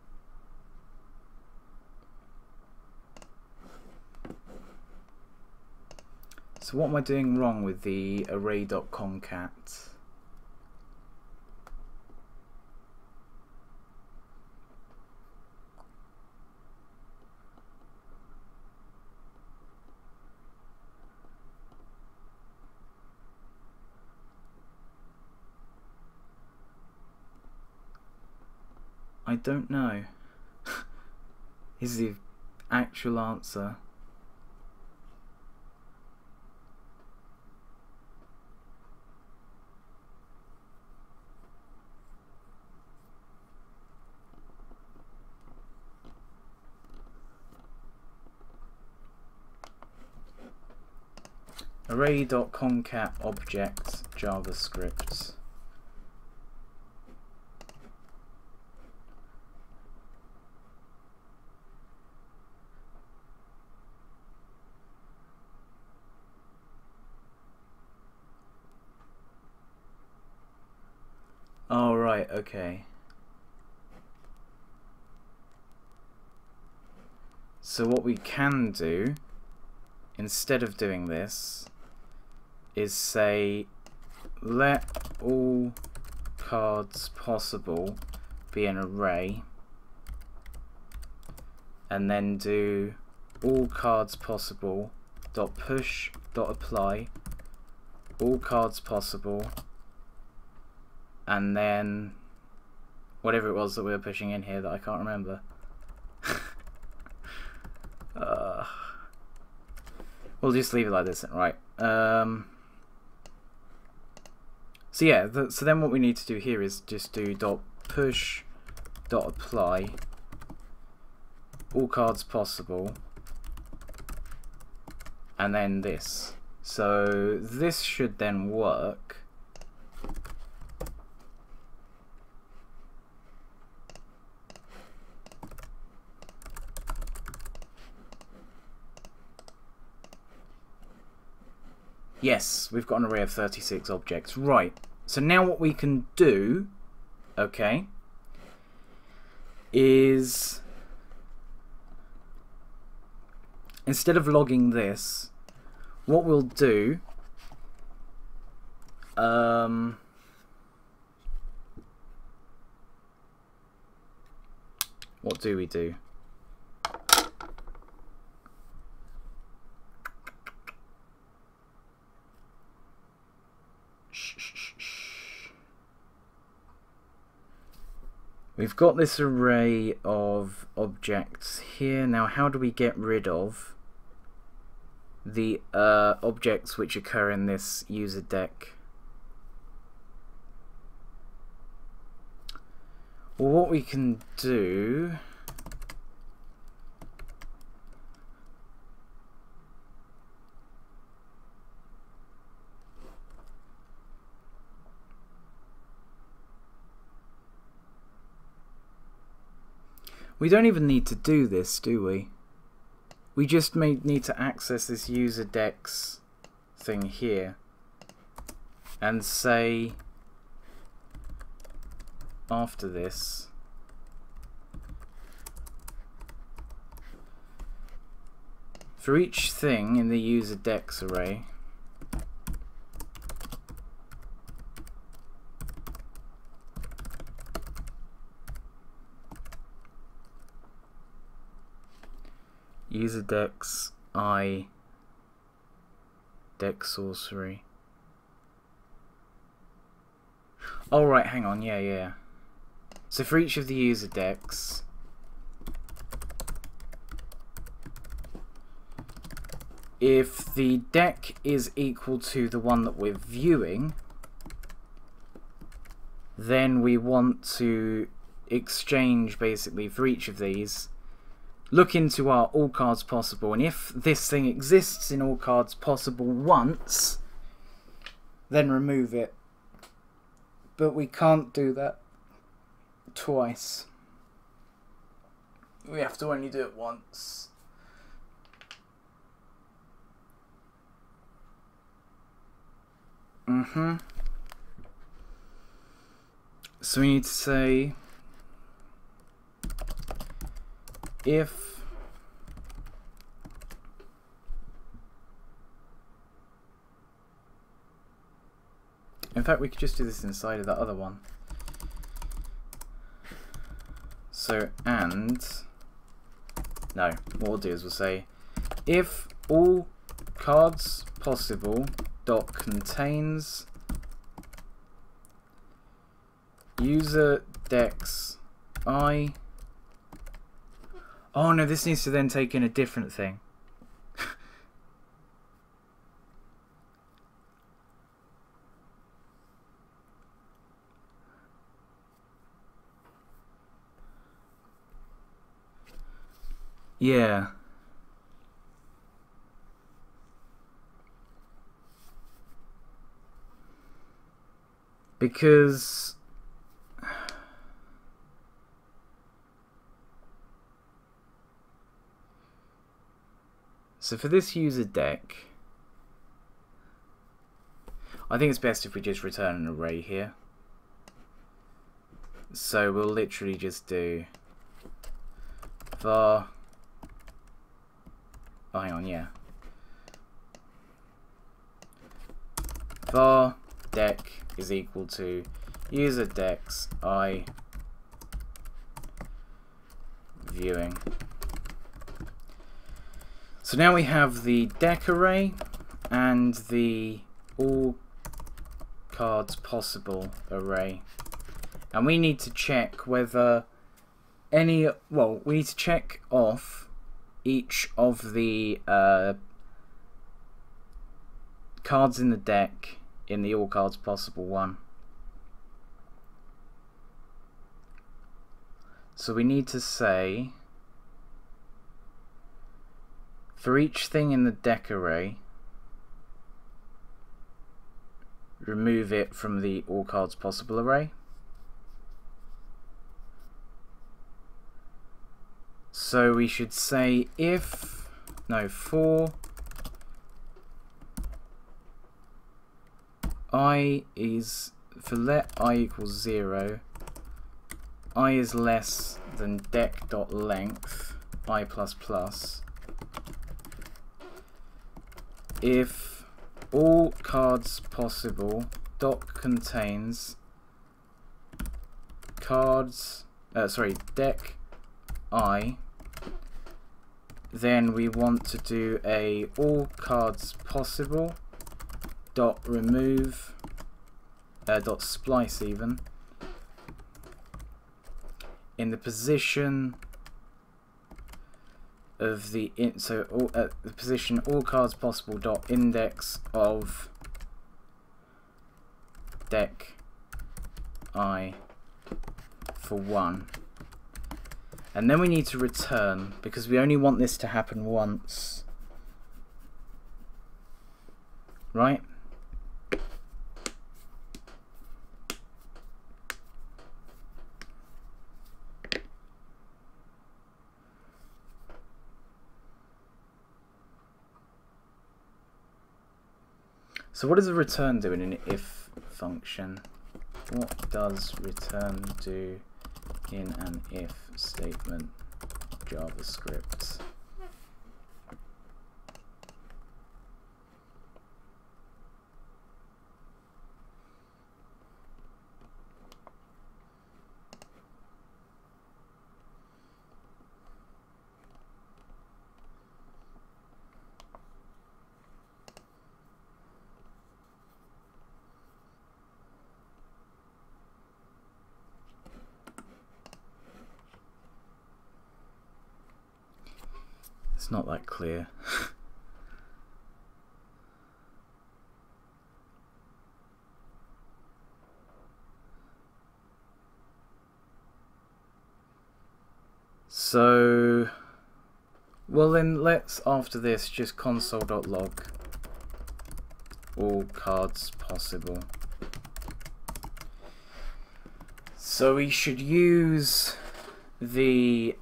So what am I doing wrong with the array.concat? I don't know. Is the actual answer. Array.concat object JavaScript. Oh, right, okay. So what we can do, instead of doing this, is say let all cards possible be an array, and then do all cards possible dot push dot apply all cards possible, and then whatever it was that we were pushing in here that I can't remember. We'll just leave it like this then, right? So yeah, so then what we need to do here is just do dot push dot apply all cards possible, and then this. So this should then work. Yes, we've got an array of 36 objects. Right, so now what we can do, okay, is instead of logging this, what we'll do, what do we do? We've got this array of objects here. Now, how do we get rid of the objects which occur in this user deck? Well, what we can do... We don't even need to do this, do we? We just may need to access this user dex thing here and say after this for each thing in the user dex array user dex I dex sorcery. Oh right, hang on, yeah. So for each of the user decks, if the deck is equal to the one that we're viewing, then we want to exchange basically for each of these. Look into our all cards possible, and if this thing exists in all cards possible once, then remove it. But we can't do that twice. We have to only do it once. So we need to say if in fact we could just do this inside of that other one. So no, what we'll do is we'll say if all cards possible dot contains user dex I. Oh no, this needs to then take in a different thing. Yeah. Because so for this user deck, I think it's best if we just return an array here. So we'll literally just do var, oh hang on, yeah, var deck is equal to user dex I viewing. So now we have the deck array and the all cards possible array, and we need to check whether any, well, we need to check off each of the cards in the deck in the all cards possible one. So we need to say for each thing in the deck array, remove it from the all cards possible array. So we should say for I is, for let I equals 0, I is less than deck.length I++. If all cards possible dot contains cards, deck I, then we want to do a all cards possible dot remove dot splice even in the position of the the position all cards possible dot index of deck I for 1. And then we need to return, because we only want this to happen once. Right? So what does a return do in an if function? What does return do in an if statement? JavaScript. It's not that clear. So, well then let's, after this, just console.log all cards possible. So we should use the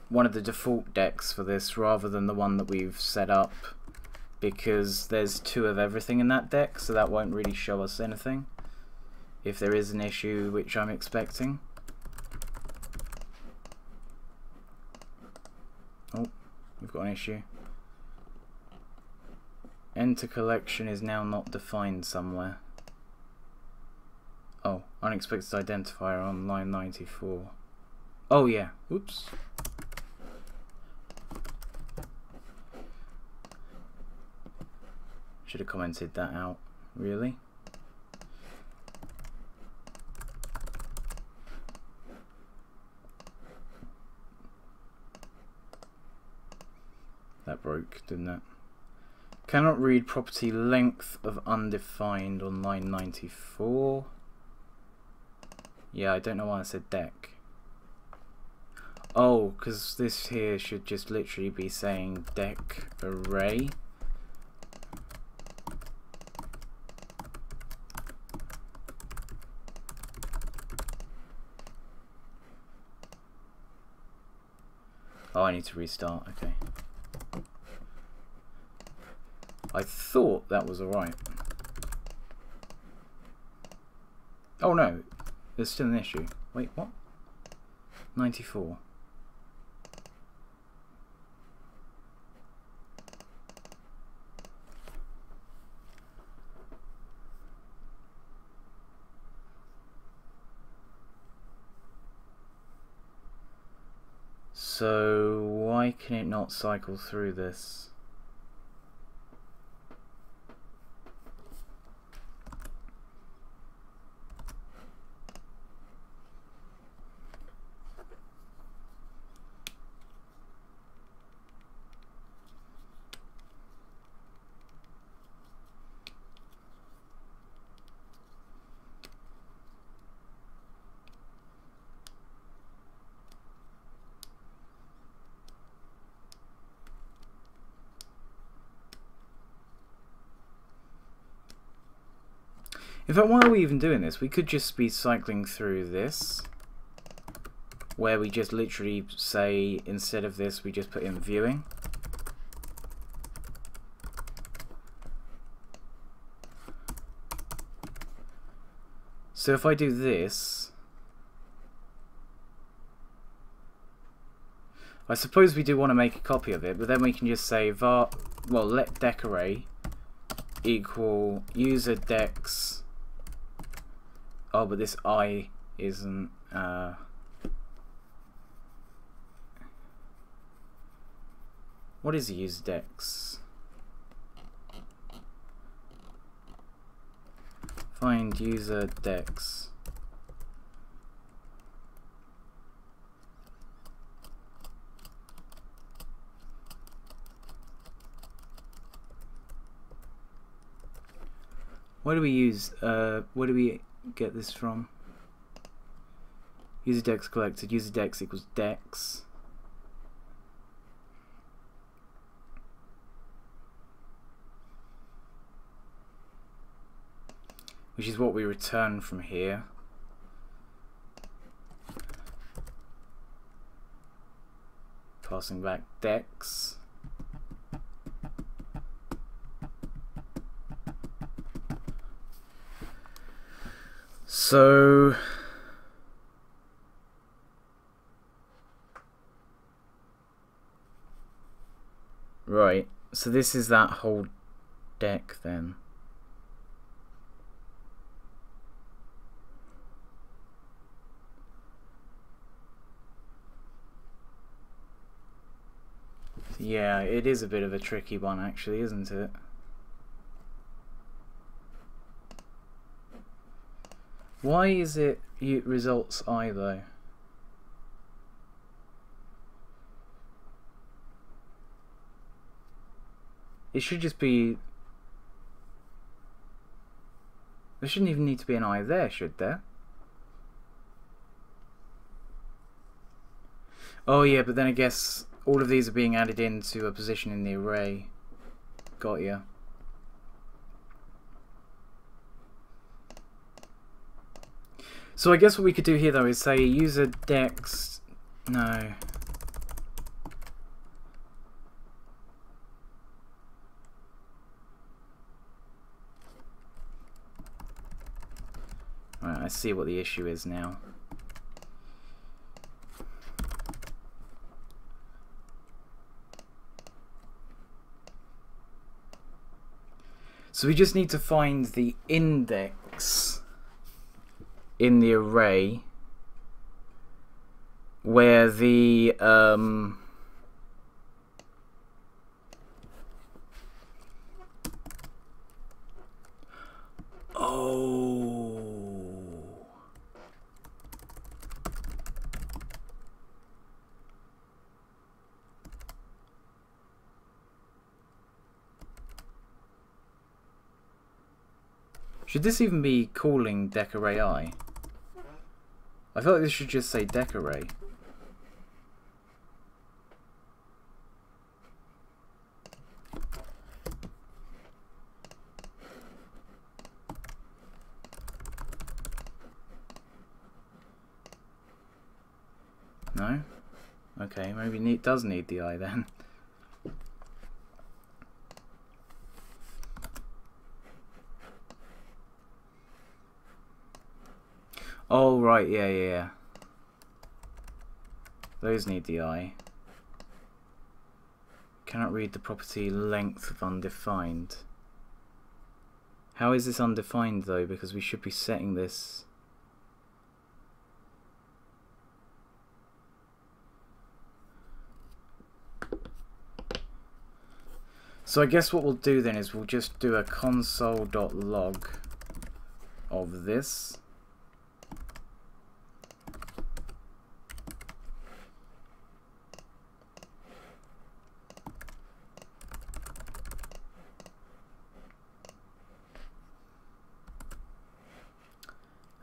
one of the default decks for this rather than the one that we've set up, because there's 2 of everything in that deck, so that won't really show us anything if there is an issue, which I'm expecting. Oh, we've got an issue. Enter collection is now not defined somewhere. Oh, unexpected identifier on line 94. Oh yeah, oops. Should have commented that out, really. That broke, didn't it? Cannot read property length of undefined on line 94. Yeah, I don't know why I said deck. Oh, because this here should just literally be saying deck array. Oh, I need to restart, okay. I thought that was alright. Oh no, there's still an issue. Wait, what? 94. So why can it not cycle through this? In fact, why are we even doing this? We could just be cycling through this, where we just literally say, instead of this, we just put in viewing. So if I do this, I suppose we do want to make a copy of it, but then we can just say var, well, let deck array equal user dex. Oh, but this I isn't. What is a user dex? Find user dex. Where do we use? Where do we get this from? User dex collected. User dex equals dex. Which is what we return from here. Passing back dex. So right, so this is that whole deck then. Yeah, it is a bit of a tricky one actually, isn't it? Why is it results I though? It should just be... There shouldn't even need to be an I there, should there? Oh yeah, but then I guess all of these are being added into a position in the array. Got ya. So I guess what we could do here though is say user dex... No. Right, I see what the issue is now. So we just need to find the index in the array where the should this even be calling decorate I? I feel like this should just say decorate. No? Okay, maybe it does need the I then. Oh, right, yeah. Those need the I. Cannot read the property length of undefined. How is this undefined though? Because we should be setting this. So I guess what we'll do then is we'll just do a console.log of this.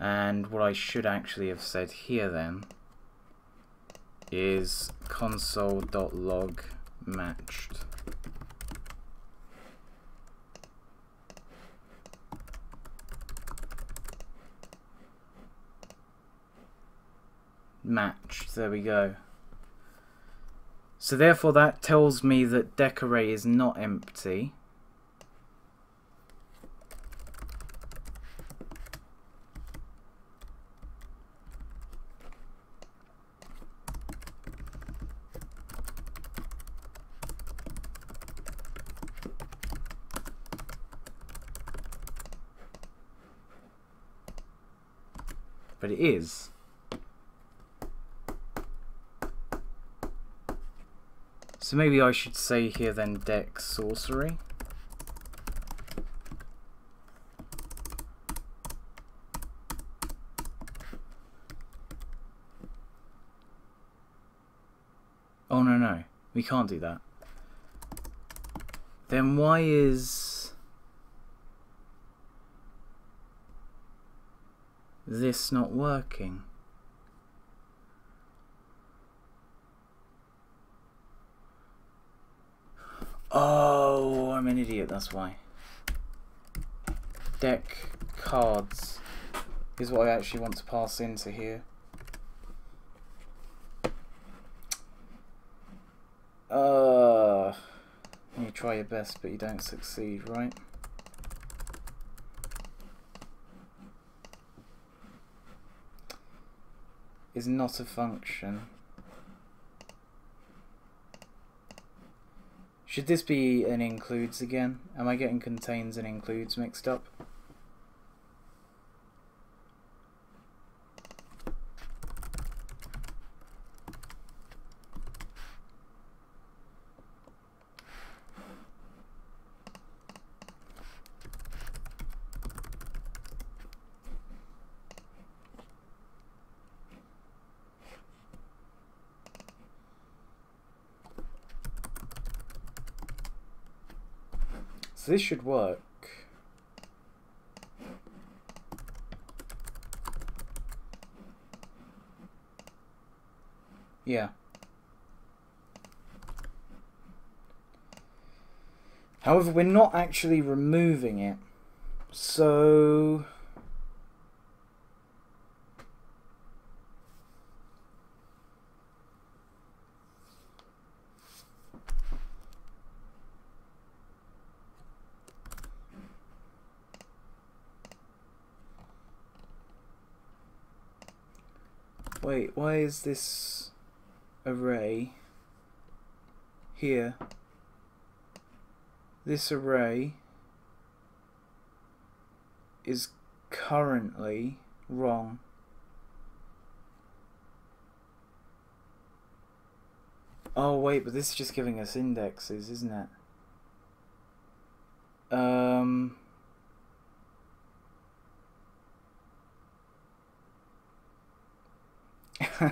And what I should actually have said here then is console.log matched. Matched, there we go. So therefore that tells me that decorate is not empty. But it is. So maybe I should say here then dex sorcery. Oh no, we can't do that. Then why is this not working? Oh, I'm an idiot, that's why. Deck cards is what I actually want to pass into here. You try your best, but you don't succeed, right? Is not a function. Should this be an includes again? Am I getting contains and includes mixed up? So this should work. Yeah. However, we're not actually removing it. So wait, why is this array here? This array is currently wrong. Oh wait, but this is just giving us indexes, isn't it?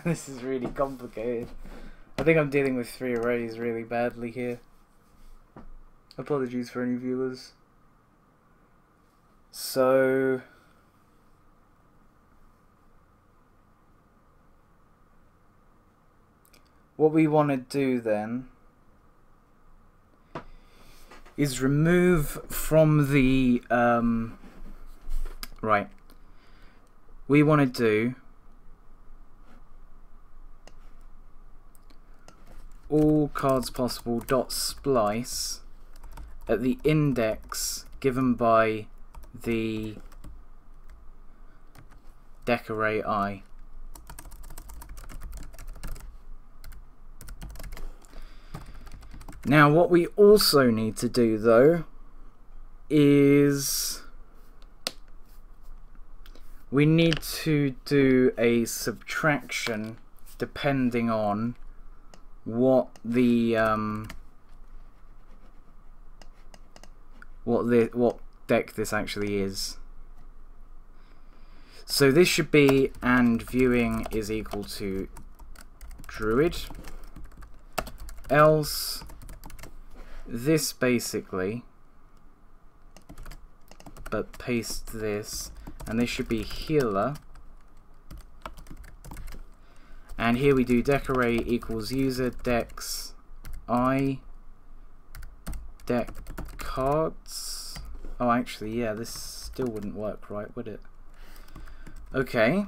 This is really complicated. I think I'm dealing with 3 arrays really badly here. Apologies for any viewers. So what we want to do then is remove from the right. We want to do all cards possible dot splice at the index given by the deck array I. Now what we also need to do though is we need to do a subtraction depending on what the what deck this actually is. So this should be and viewing is equal to druid, else this basically, but paste this, and this should be healer. And here we do deck array equals user decks I deck cards. Oh, actually, yeah, this still wouldn't work right, would it? Okay.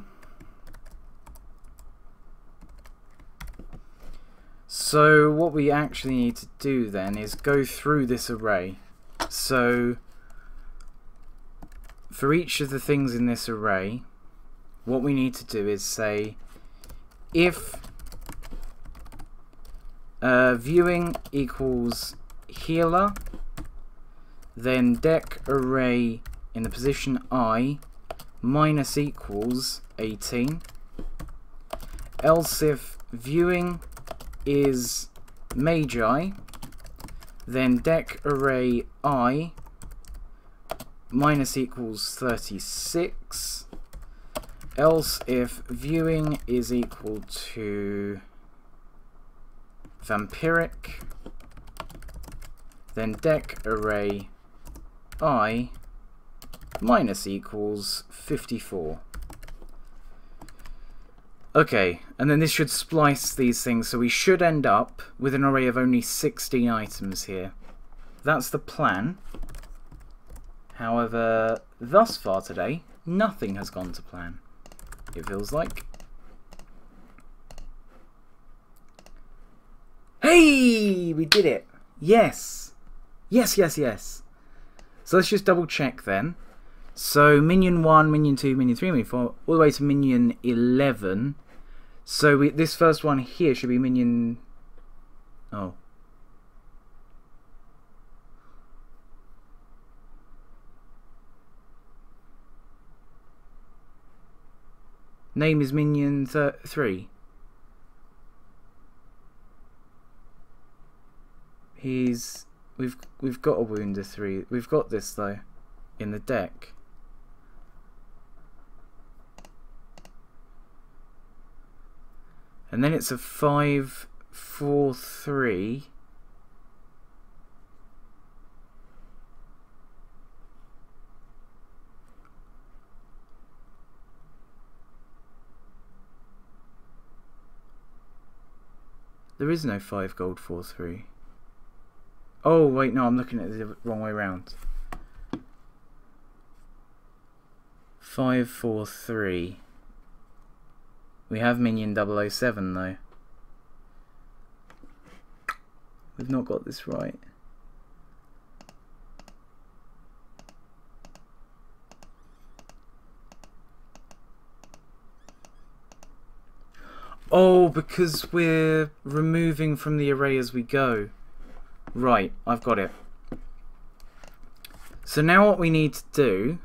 So what we actually need to do then is go through this array. So for each of the things in this array, what we need to do is say if viewing equals healer, then deck array in the position I minus equals 18. Else if viewing is magi, then deck array I minus equals 36. Else if viewing is equal to vampiric, then deck array I minus equals 54. Okay, and then this should splice these things, so we should end up with an array of only 16 items here. that's the plan. However, thus far today, nothing has gone to plan, it feels like. Hey! We did it! Yes! Yes, yes, yes! So let's just double check then. So minion 1, minion 2, minion 3, minion 4, all the way to minion 11. So this first one here should be minion... Oh. Name is minion 3. We've got a wound 3. We've got this though in the deck. And then it's a 5, 4, 3. There is no 5 gold 4, 3. Oh wait, no, I'm looking at it the wrong way around. 5, 4, 3. We have minion 007 though. We've not got this right. Oh, because we're removing from the array as we go. Right, I've got it. So now what we need to do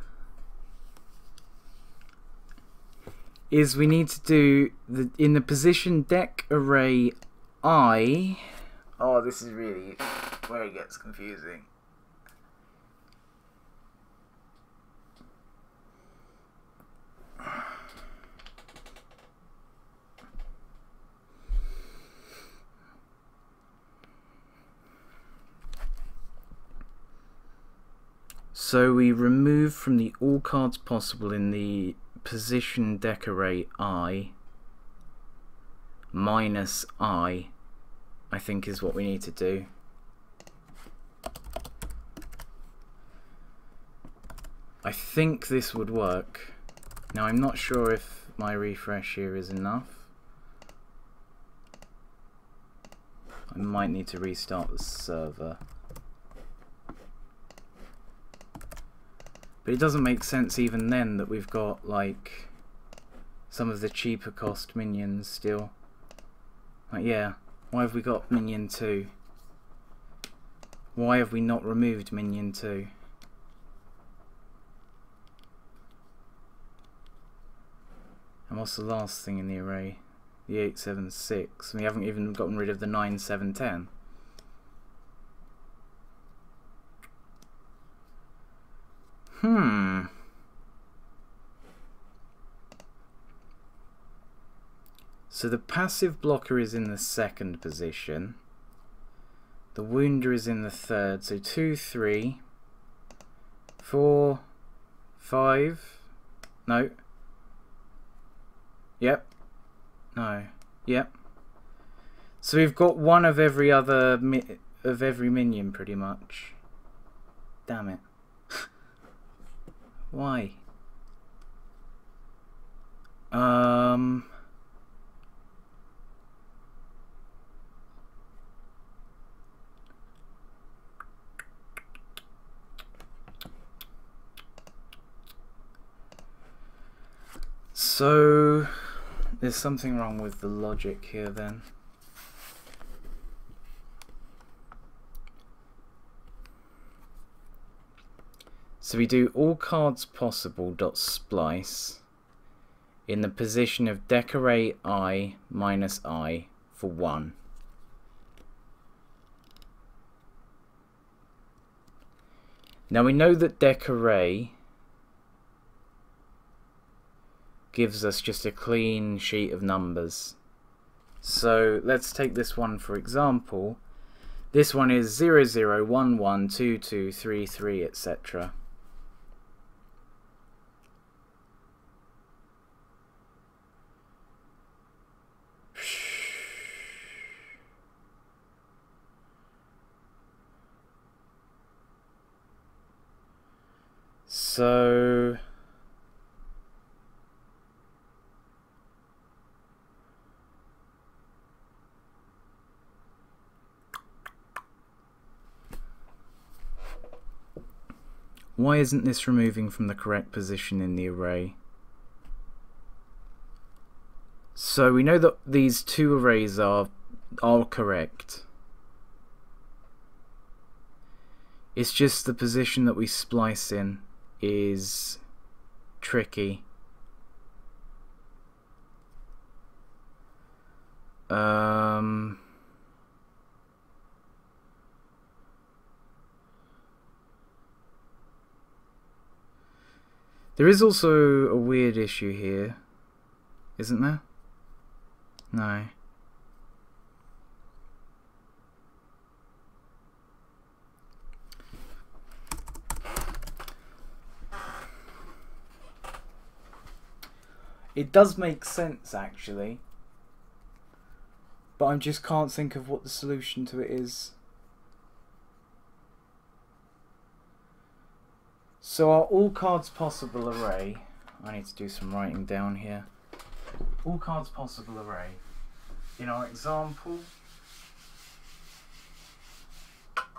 is we need to do in the position deck array I. Oh, this is really where it gets confusing. So we remove from the all cards possible in the position deck array I minus I think is what we need to do. I think this would work. Now I'm not sure if my refresh here is enough. I might need to restart the server. But it doesn't make sense even then that we've got like some of the cheaper cost minions still. Like, yeah, why have we got minion 2? Why have we not removed minion 2? And what's the last thing in the array? The 876. We haven't even gotten rid of the 9710. So the passive blocker is in the second position. The wounder is in the third. So 2, 3, 4, 5. No. Yep. No. Yep. So we've got one of every other every minion pretty much. Damn it. Why? So there's something wrong with the logic here then. So we do all cards possible dot splice in the position of deck array I minus I for 1. Now we know that deck array gives us just a clean sheet of numbers. So let's take this one for example. This one is 0, 0, 1, 1, 2, 2, 3, 3, etc. So why isn't this removing from the correct position in the array? So we know that these two arrays are correct. It's just the position that we splice in is tricky. There is also a weird issue here, isn't there? No. It does make sense, actually, but I just can't think of what the solution to it is. So our all cards possible array, I need to do some writing down here. All cards possible array. In our example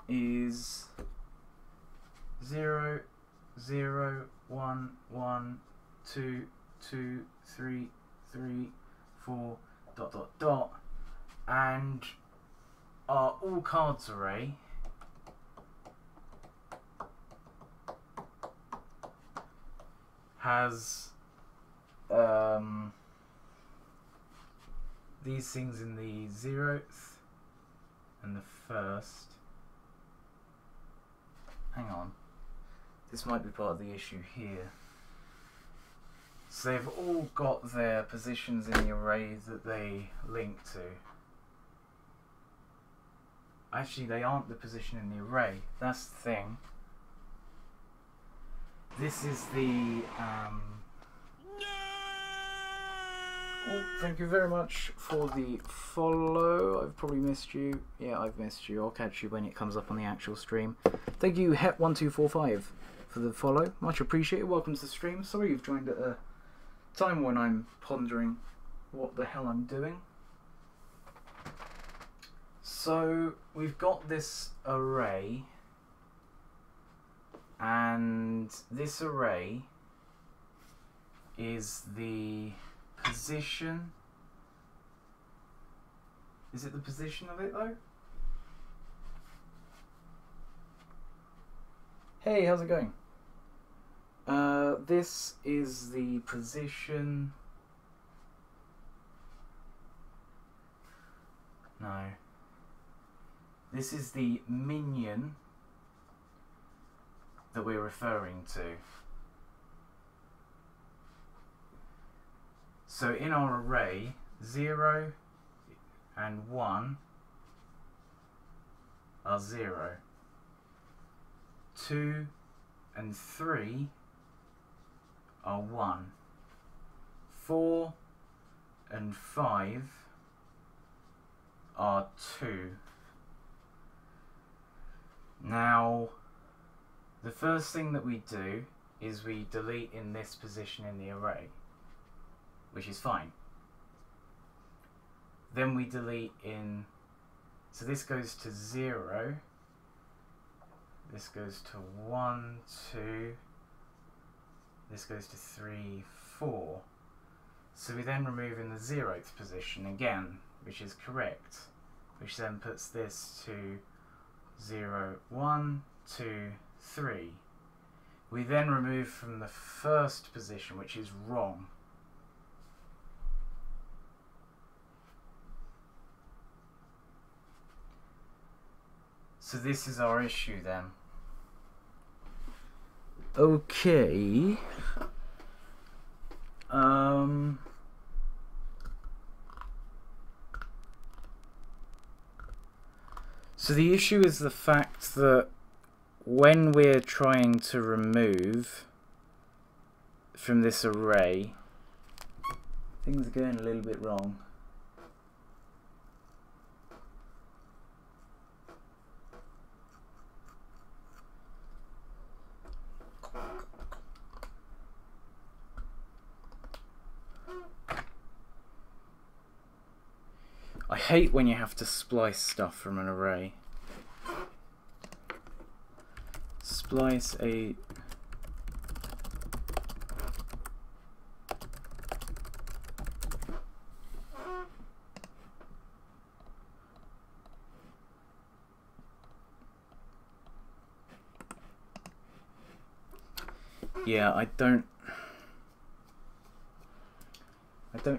is 0, 0, 1, 1, 2, 2, 3, 3, 4, dot, dot, dot. And our all cards array has these things in the 0th and the 1st. Hang on, this might be part of the issue here. So they've all got their positions in the array that they link to. Actually, they aren't the position in the array, that's the thing. This is the oh, thank you very much for the follow. I've probably missed you. Yeah, I've missed you. I'll catch you when it comes up on the actual stream. Thank you, Het1245, for the follow. Much appreciated. Welcome to the stream. Sorry you've joined at a time when I'm pondering what the hell I'm doing. So we've got this array, and this array is the position. Is it the position of it though? Hey, how's it going? This is the position. No. This is the minion that we're referring to. So in our array, 0 and 1 are 0. 2 and 3 are 1. 4 and 5 are 2. Now, the first thing that we do is we delete in this position in the array, which is fine. Then we delete in, so this goes to 0, this goes to 1, 2, this goes to 3, 4. So we then remove in the 0th position again, which is correct, which then puts this to 0, 1, 2, 3. We then remove from the first position, which is wrong. So this is our issue then. Okay. So the issue is the fact that when we're trying to remove from this array, things are going a little bit wrong. I hate when you have to splice stuff from an array. Splice a... Yeah, I don't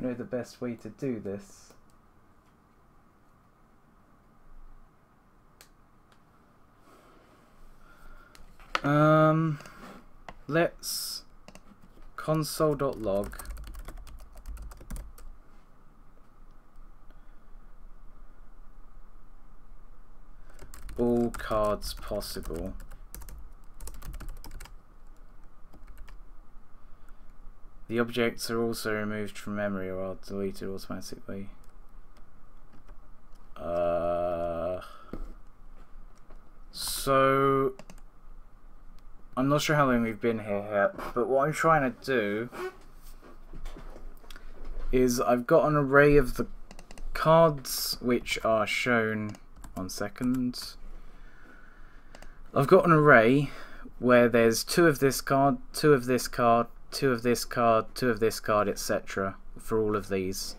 know the best way to do this. Let's console.log all cards possible. The objects are also removed from memory or are deleted automatically. So I'm not sure how long we've been here yet, but what I'm trying to do is I've got an array of the cards which are shown. 1 second. I've got an array where there's 2 of this card, 2 of this card, 2 of this card, 2 of this card, etc. for all of these.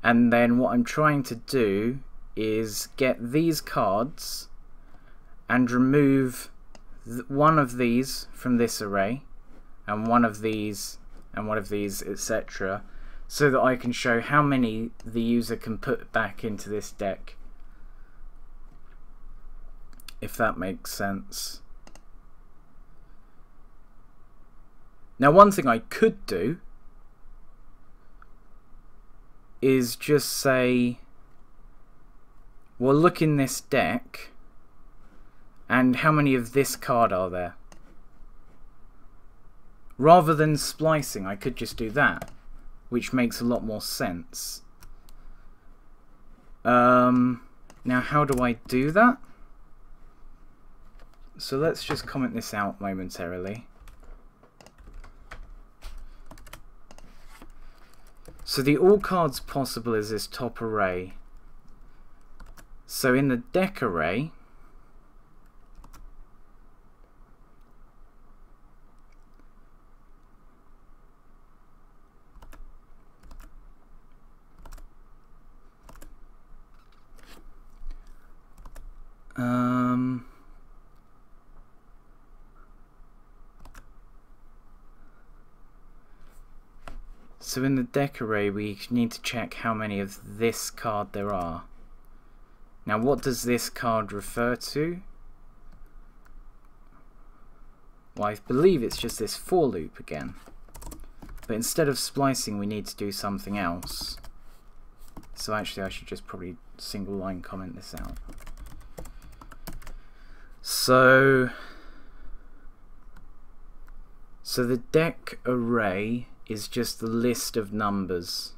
And then what I'm trying to do is get these cards and remove one of these from this array, and one of these, and one of these, etc. so that I can show how many the user can put back into this deck. If that makes sense. Now, one thing I could do is just say, well, look in this deck, and how many of this card are there? Rather than splicing, I could just do that, which makes a lot more sense. Now, how do I do that? So let's just comment this out momentarily. So the all cards possible is this top array. So in the deck array, so in the deck array we need to check how many of this card there are. Now what does this card refer to? Well, I believe it's just this for loop again. But instead of splicing we need to do something else. So actually I should just probably single line comment this out. So the deck array is just the list of numbers.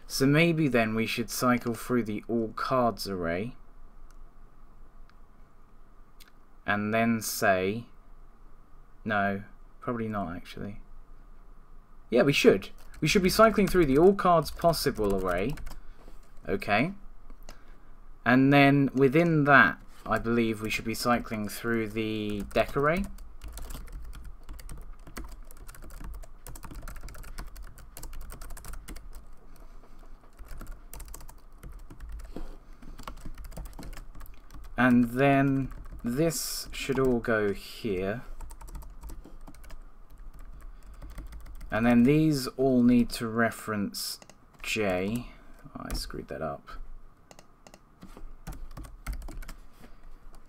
So maybe then we should cycle through the all cards array and then say, no, probably not actually. Yeah, we should. We should be cycling through the all cards possible array. Okay. And then within that, I believe we should be cycling through the deck array. And then this should all go here. And then these all need to reference J. Oh, I screwed that up.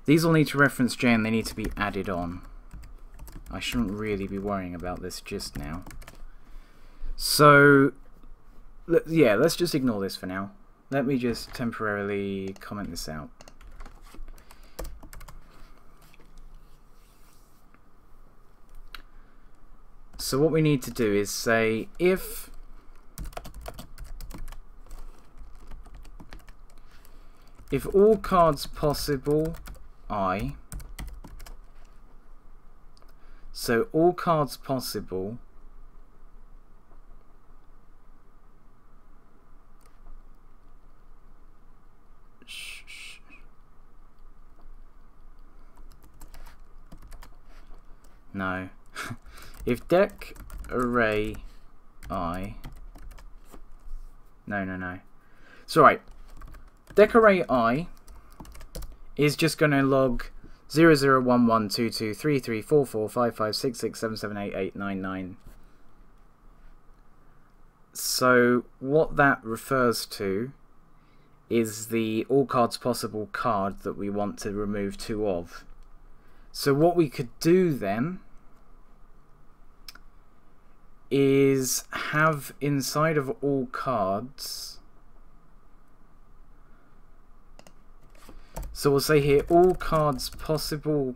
These all need to reference J and they need to be added on. I shouldn't really be worrying about this just now. So, yeah, let's just ignore this for now. Let me just temporarily comment this out. So what we need to do is say if all cards possible I, So all cards possible. No. If deck array I. No. So right. Deck array I is just going to log 00112233445566778889. So what that refers to is the all cards possible card that we want to remove 2 of. So what we could do then is have inside of all cards, so we'll say here all cards possible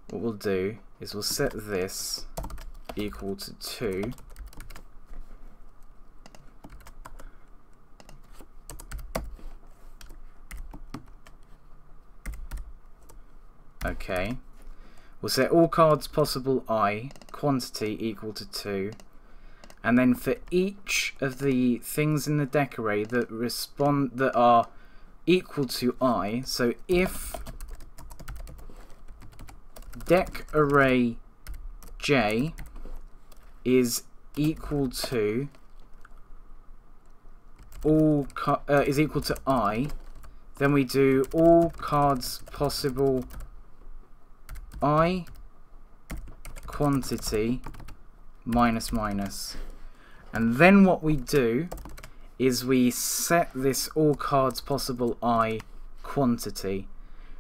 what we'll do is we'll set this equal to 2. Okay. We'll set all cards possible I, quantity equal to 2. And then for each of the things in the deck array that are equal to I, so if deck array J is equal to is equal to I, then we do all cards possible I quantity minus minus, and then what we do is we set this all cards possible I quantity.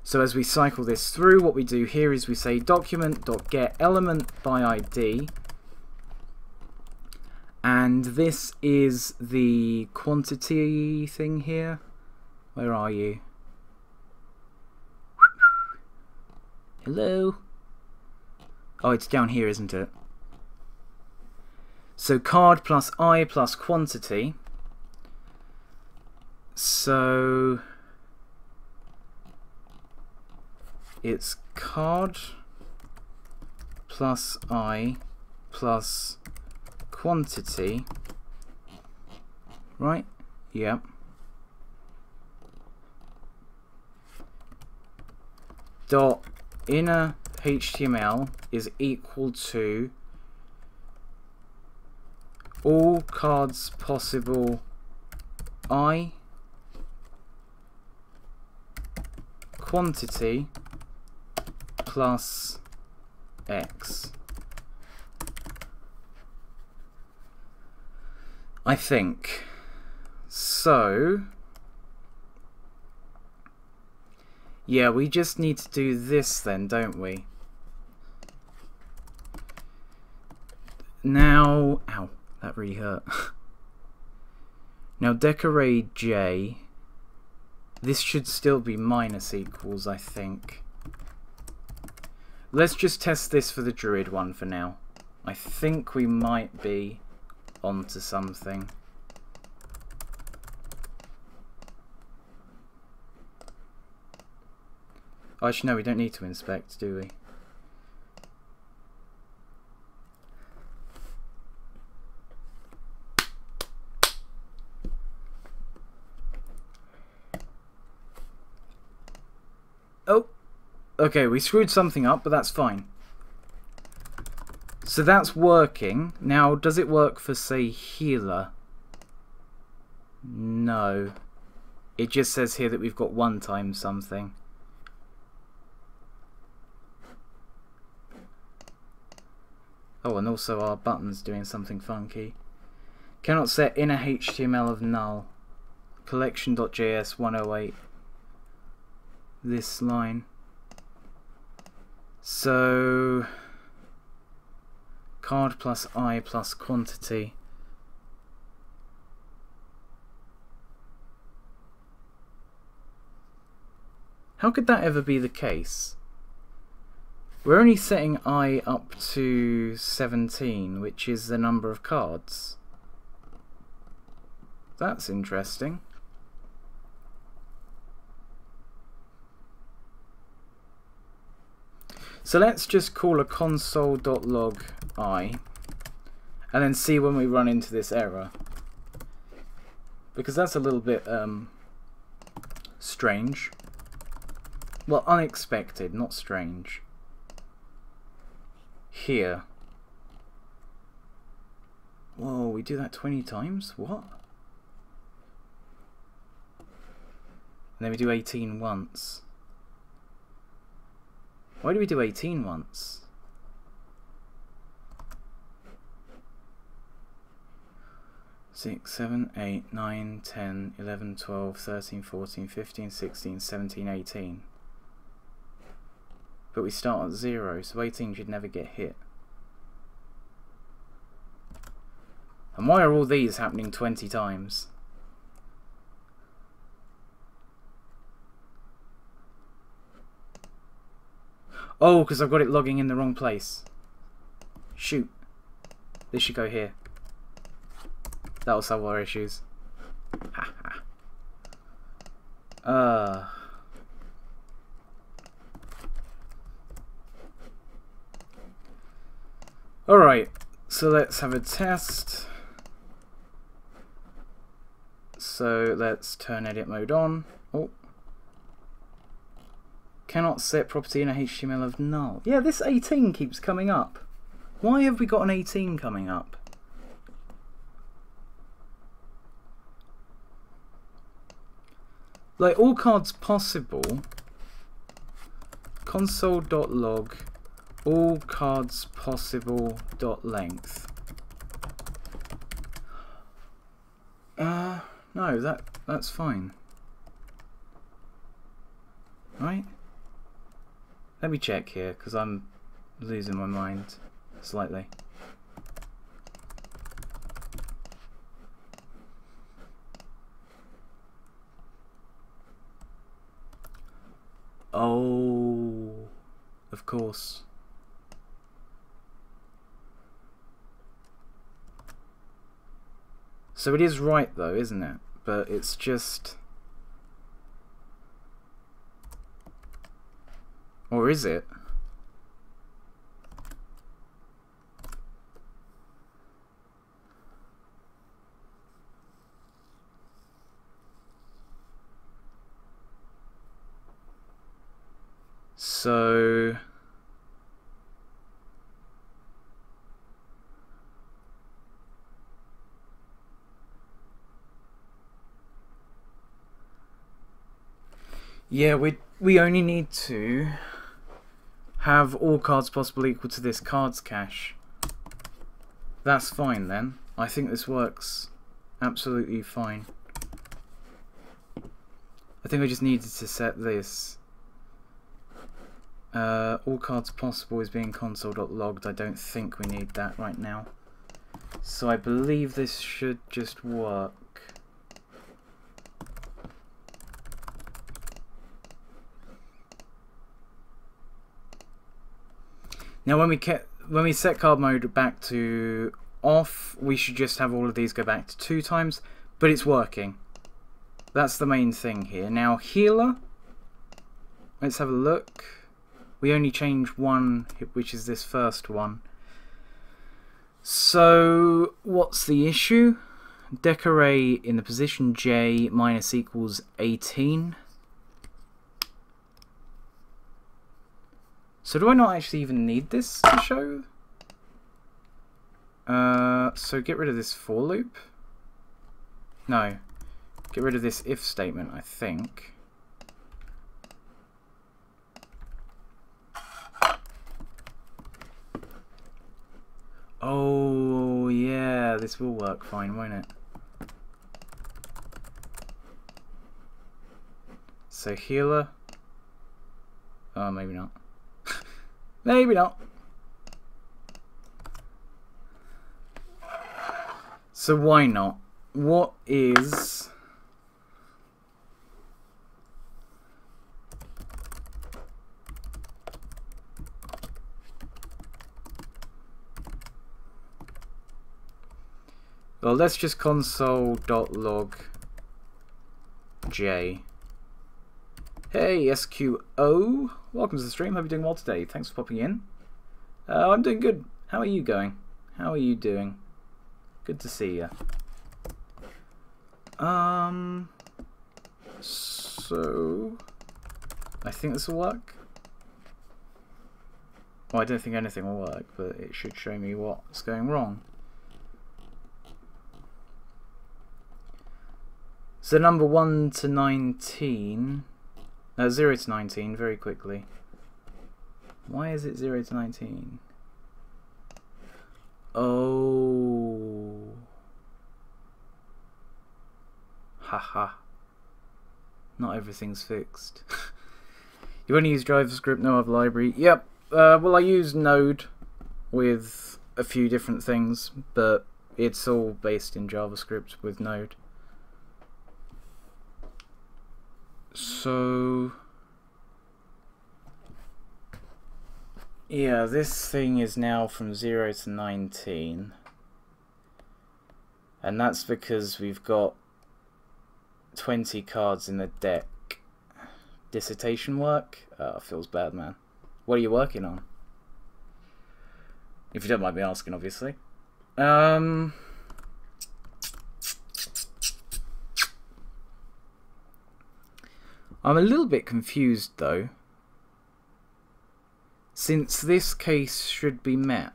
So as we cycle this through, what we do here is we say document.get element by ID, and this is the quantity thing here. Where are you? Hello? Oh, it's down here, isn't it? So card plus I plus quantity. So it's card plus I plus quantity. Right? Yep. Dot inner HTML is equal to all cards possible I quantity plus X. I think. So yeah, we just need to do this then, don't we? Now, ow, that really hurt. Now deck array J, this should still be minus equals, I think. Let's just test this for the Druid one for now. I think we might be onto something. Oh, actually, no, we don't need to inspect, do we? Oh, okay, we screwed something up, but that's fine. So that's working. Now, does it work for, say, healer? No. It just says here that we've got 1 times something. Oh, and also our button's doing something funky. Cannot set inner HTML of null. Collection.js 108. This line. So card plus I plus quantity. How could that ever be the case? We're only setting I up to 17, which is the number of cards. That's interesting. So let's just call a console.log I and then see when we run into this error. Because that's a little bit strange. Well, unexpected, not strange. Here. Whoa, we do that 20 times? What? And then we do 18 once. Why do we do 18 once? Six, 7, 8, 9, 10, 11, 12, 13, 14, 15, 16, 17, 18. But we start at 0, so 18 should never get hit. And why are all these happening 20 times? Oh, because I've got it logging in the wrong place. Shoot. This should go here. That'll solve our issues. Alright, so let's have a test. So let's turn edit mode on. Oh. Cannot set property in a HTML of null. Yeah, this 18 keeps coming up. Why have we got an 18 coming up? Like, all cards possible. Console.log all cards possible .length. No, that's fine. Right? Let me check here, because I'm losing my mind slightly. Oh, of course. So it is right though, isn't it? But it's just... Or is it? So... Yeah, we only need to have all cards possible equal to this cards cache. That's fine then. I think this works absolutely fine. I think I just needed to set this. All cards possible is being console.logged. I don't think we need that right now. So I believe this should just work. Now when we set card mode back to off, we should just have all of these go back to 2 times, but it's working. That's the main thing here. Now healer, let's have a look. We only change one, which is this first one. So what's the issue? Decorate in the position J minus equals 18. So do I not actually even need this to show? So get rid of this for loop. No. Get rid of this if statement, I think. Oh, yeah, this will work fine, won't it? So healer. Oh, maybe not. Maybe not. So why not? What is... Well, let's just console.log j. Hey, SQO. Welcome to the stream. Hope you're doing well today. Thanks for popping in. I'm doing good. How are you going? How are you doing? Good to see you. So I think this will work. Well, I don't think anything will work, but it should show me what's going wrong. So number 1 to 19, 0 to 19, very quickly. Why is it 0 to 19? Oh. Haha. Not everything's fixed. You want to use JavaScript, no other library? Yep. Well, I use Node with a few different things, but it's all based in JavaScript with Node. So yeah, this thing is now from 0 to 19, and that's because we've got 20 cards in the deck. Dissertation work? Feels bad, man. What are you working on? If you don't mind me asking, obviously. I'm a little bit confused though, since this case should be met,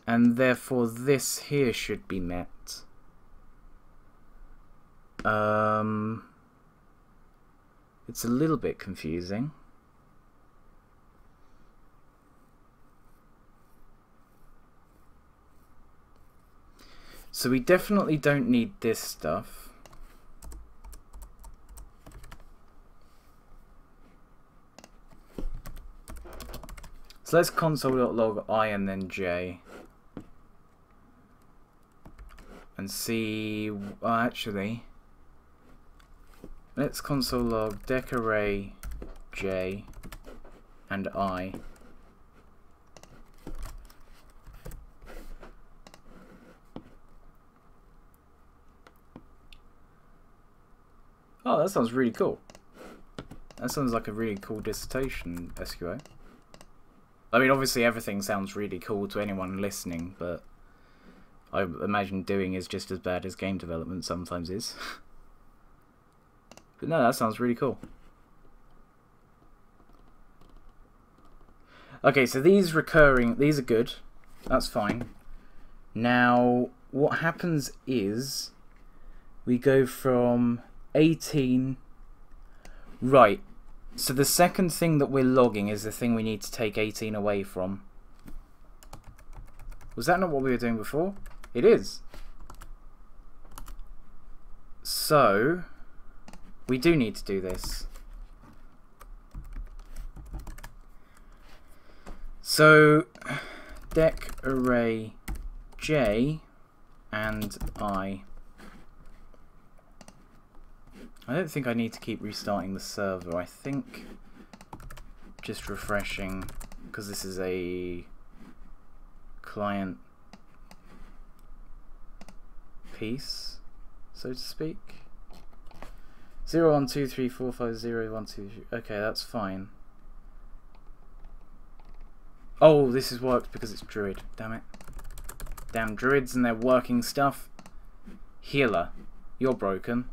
and therefore this here should be met. It's a little bit confusing. So we definitely don't need this stuff. So let's console.log I and then j. And see, actually, let's console log deck array j and I. Oh, that sounds really cool. That sounds like a really cool dissertation, SQO. I mean, obviously everything sounds really cool to anyone listening, but I imagine doing is just as bad as game development sometimes is. But no, that sounds really cool. Okay, so these are good. That's fine. Now, what happens is we go from 18. Right. So the second thing that we're logging is the thing we need to take 18 away from. Was that not what we were doing before? It is. So we do need to do this. So deck array j and I. I don't think I need to keep restarting the server. I think just refreshing, because this is a client piece, so to speak. 0 1 2 3 4 5 0 1 2 3. Okay, that's fine. Oh, this has worked because it's Druid. Damn it. Damn Druids and their working stuff. Healer, you're broken.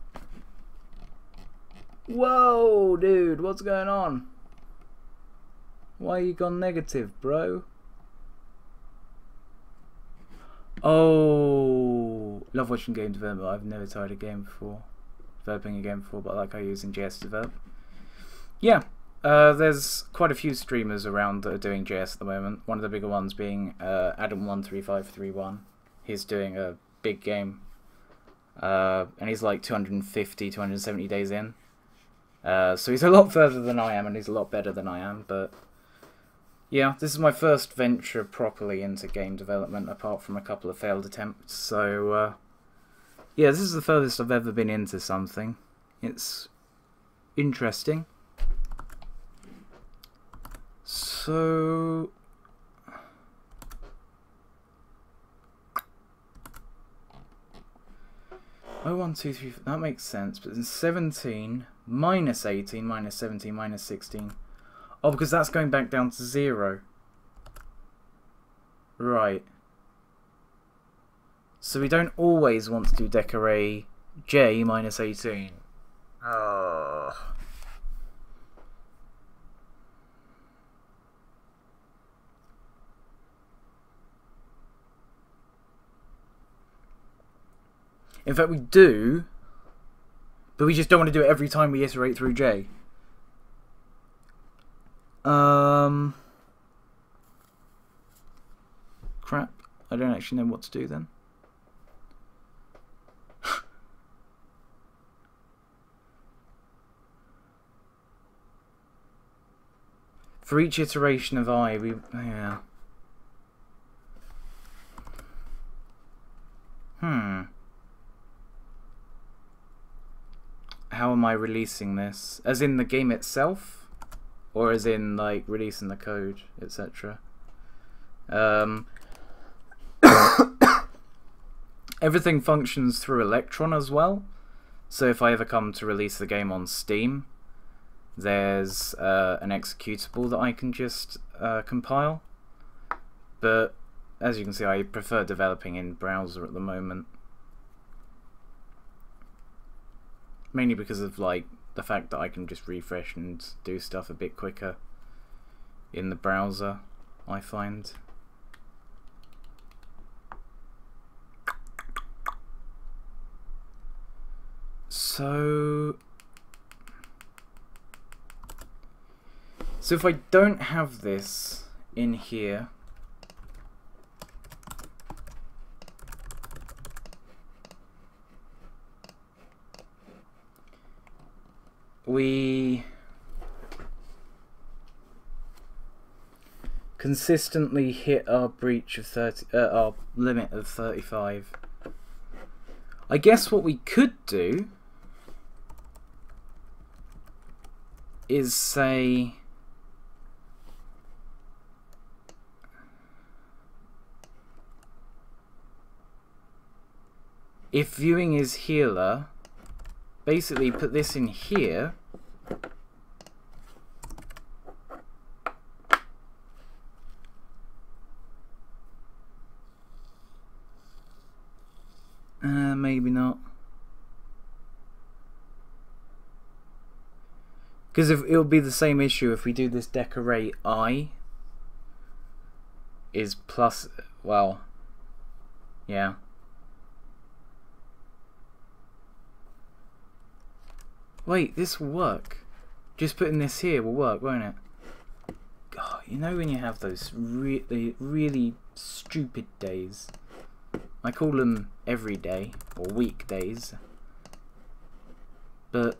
Whoa, dude, what's going on? Why you gone negative, bro? Oh, love watching game development. I've never tried a game before, developing a game before, but I like how you're using JS to develop. Yeah, there's quite a few streamers around that are doing JS at the moment. One of the bigger ones being Adam13531. He's doing a big game, and he's like 250, 270 days in. So he's a lot further than I am, and he's a lot better than I am, but yeah, this is my first venture properly into game development, apart from a couple of failed attempts, so yeah, this is the furthest I've ever been into something. It's interesting. So Oh, 1, 2, 3, 4. That makes sense. But then 17 minus 18 minus 17 minus 16. Oh, because that's going back down to 0. Right. So we don't always want to do decorate J minus 18. Oh. In fact, we do, but we just don't want to do it every time we iterate through J. Crap. I don't actually know what to do then. For each iteration of I, we... yeah. How am I releasing this? As in the game itself? Or as in, like, releasing the code, etc.? Everything functions through Electron as well. So if I ever come to release the game on Steam, there's an executable that I can just compile. But as you can see, I prefer developing in browser at the moment. Mainly because of like the fact that I can just refresh and do stuff a bit quicker in the browser, I find. So if I don't have this in here, we consistently hit our breach of our limit of 35. I guess what we could do is say if viewing is healer, basically put this in here. Maybe not. Because it'll be the same issue if we do this decorate I is plus, well, yeah. Wait, this will work. Just putting this here will work, won't it? God, you know when you have those really, really stupid days. I call them every day or weekdays. But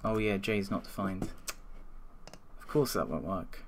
oh yeah, J's not defined. Of course that won't work.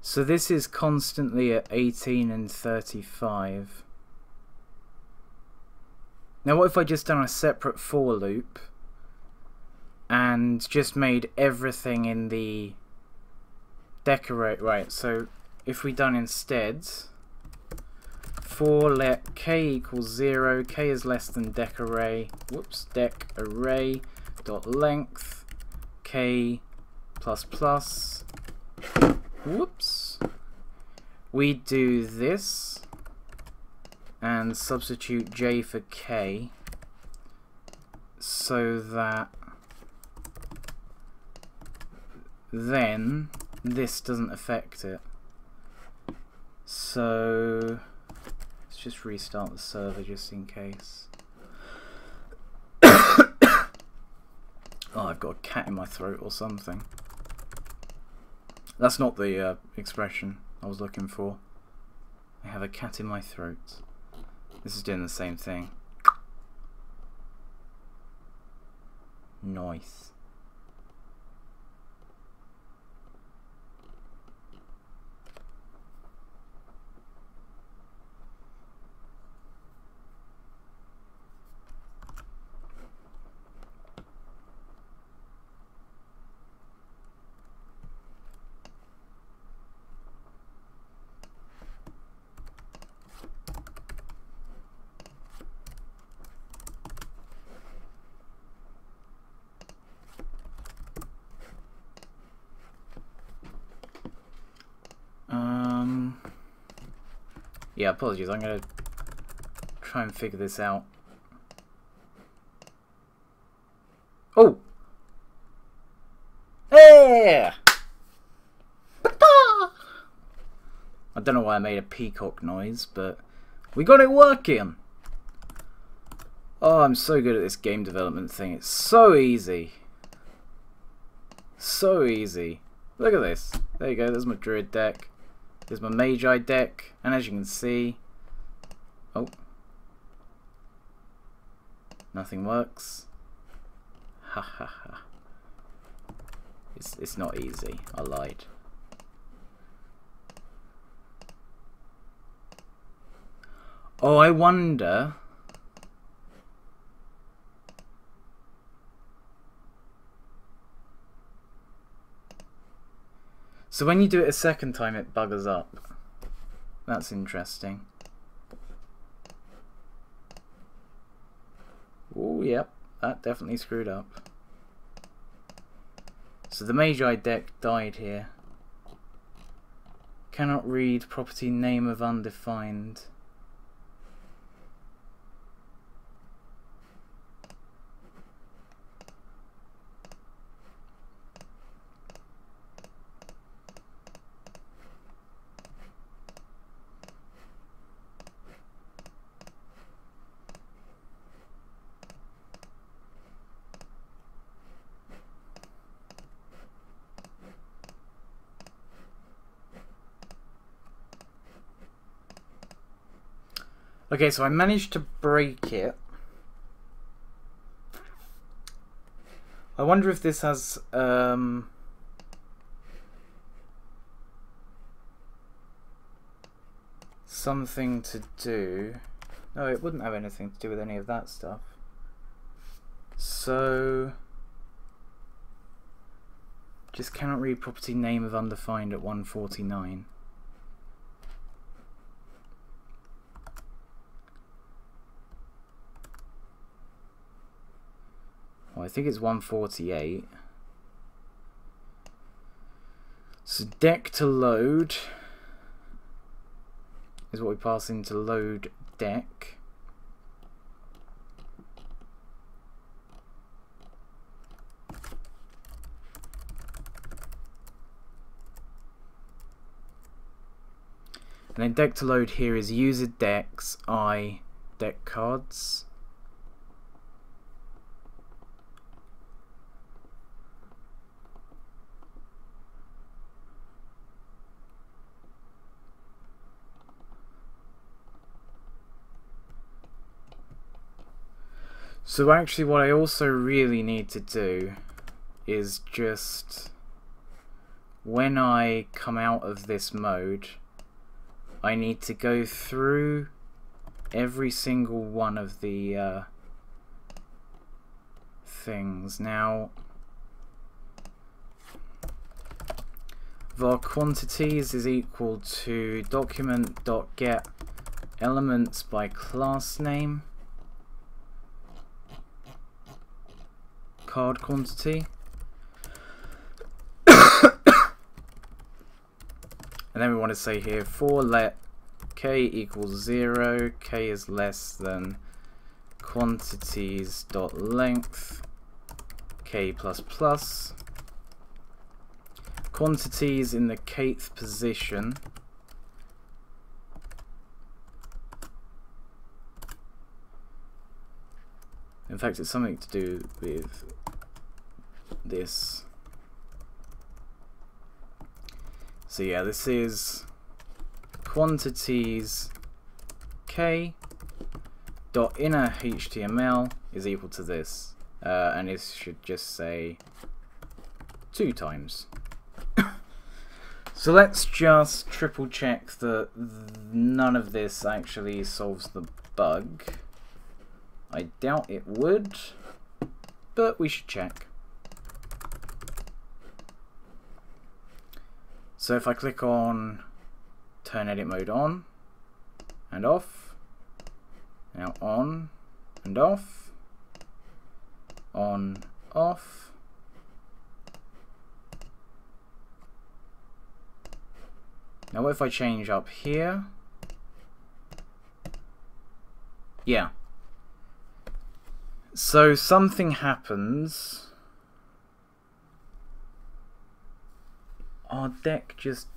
So this is constantly at 18 and 35. Now what if I just done a separate for loop and just made everything in the decorate, right, so if we done instead for let k equals 0, k is less than decorate, whoops, dec array dot length k plus plus, whoops, we do this and substitute j for k so that then this doesn't affect it. So let's just restart the server just in case. Oh, I've got a cat in my throat or something. That's not the expression I was looking for. I have a cat in my throat. This is doing the same thing. Nice. Yeah, apologies. I'm gonna try and figure this out. Oh! Yeah! I don't know why I made a peacock noise, but we got it working! Oh, I'm so good at this game development thing. It's so easy. So easy. Look at this. There you go, there's my druid deck. There's my magi deck. And as you can see... Oh. Nothing works. Ha ha ha. It's not easy. I lied. Oh, I wonder... So when you do it a second time, it buggers up. That's interesting. Oh, yep. That definitely screwed up. So the Magi deck died here. Cannot read property name of undefined. Okay, so I managed to break it. I wonder if this has something to do. No, it wouldn't have anything to do with any of that stuff. So just cannot read property name of undefined at 149. I think it's 148. So deck to load is what we pass into load deck. And then deck to load here is user decks, I deck cards. So actually what I also really need to do is just, when I come out of this mode, I need to go through every single one of the things. Now, var quantities is equal to document.get elements by class name. Card quantity. And then we want to say here for let k equals 0, k is less than quantities dot length k plus plus. Quantities in the kth position. In fact, it's something to do with this. So yeah, this is quantities k dot inner HTML is equal to this, and it should just say 2 times. So let's just triple check that none of this actually solves the bug. I doubt it would, but we should check. So if I click on turn edit mode on and off, now on and off, on, off, now what if I change up here Yeah. So something happens. Our deck just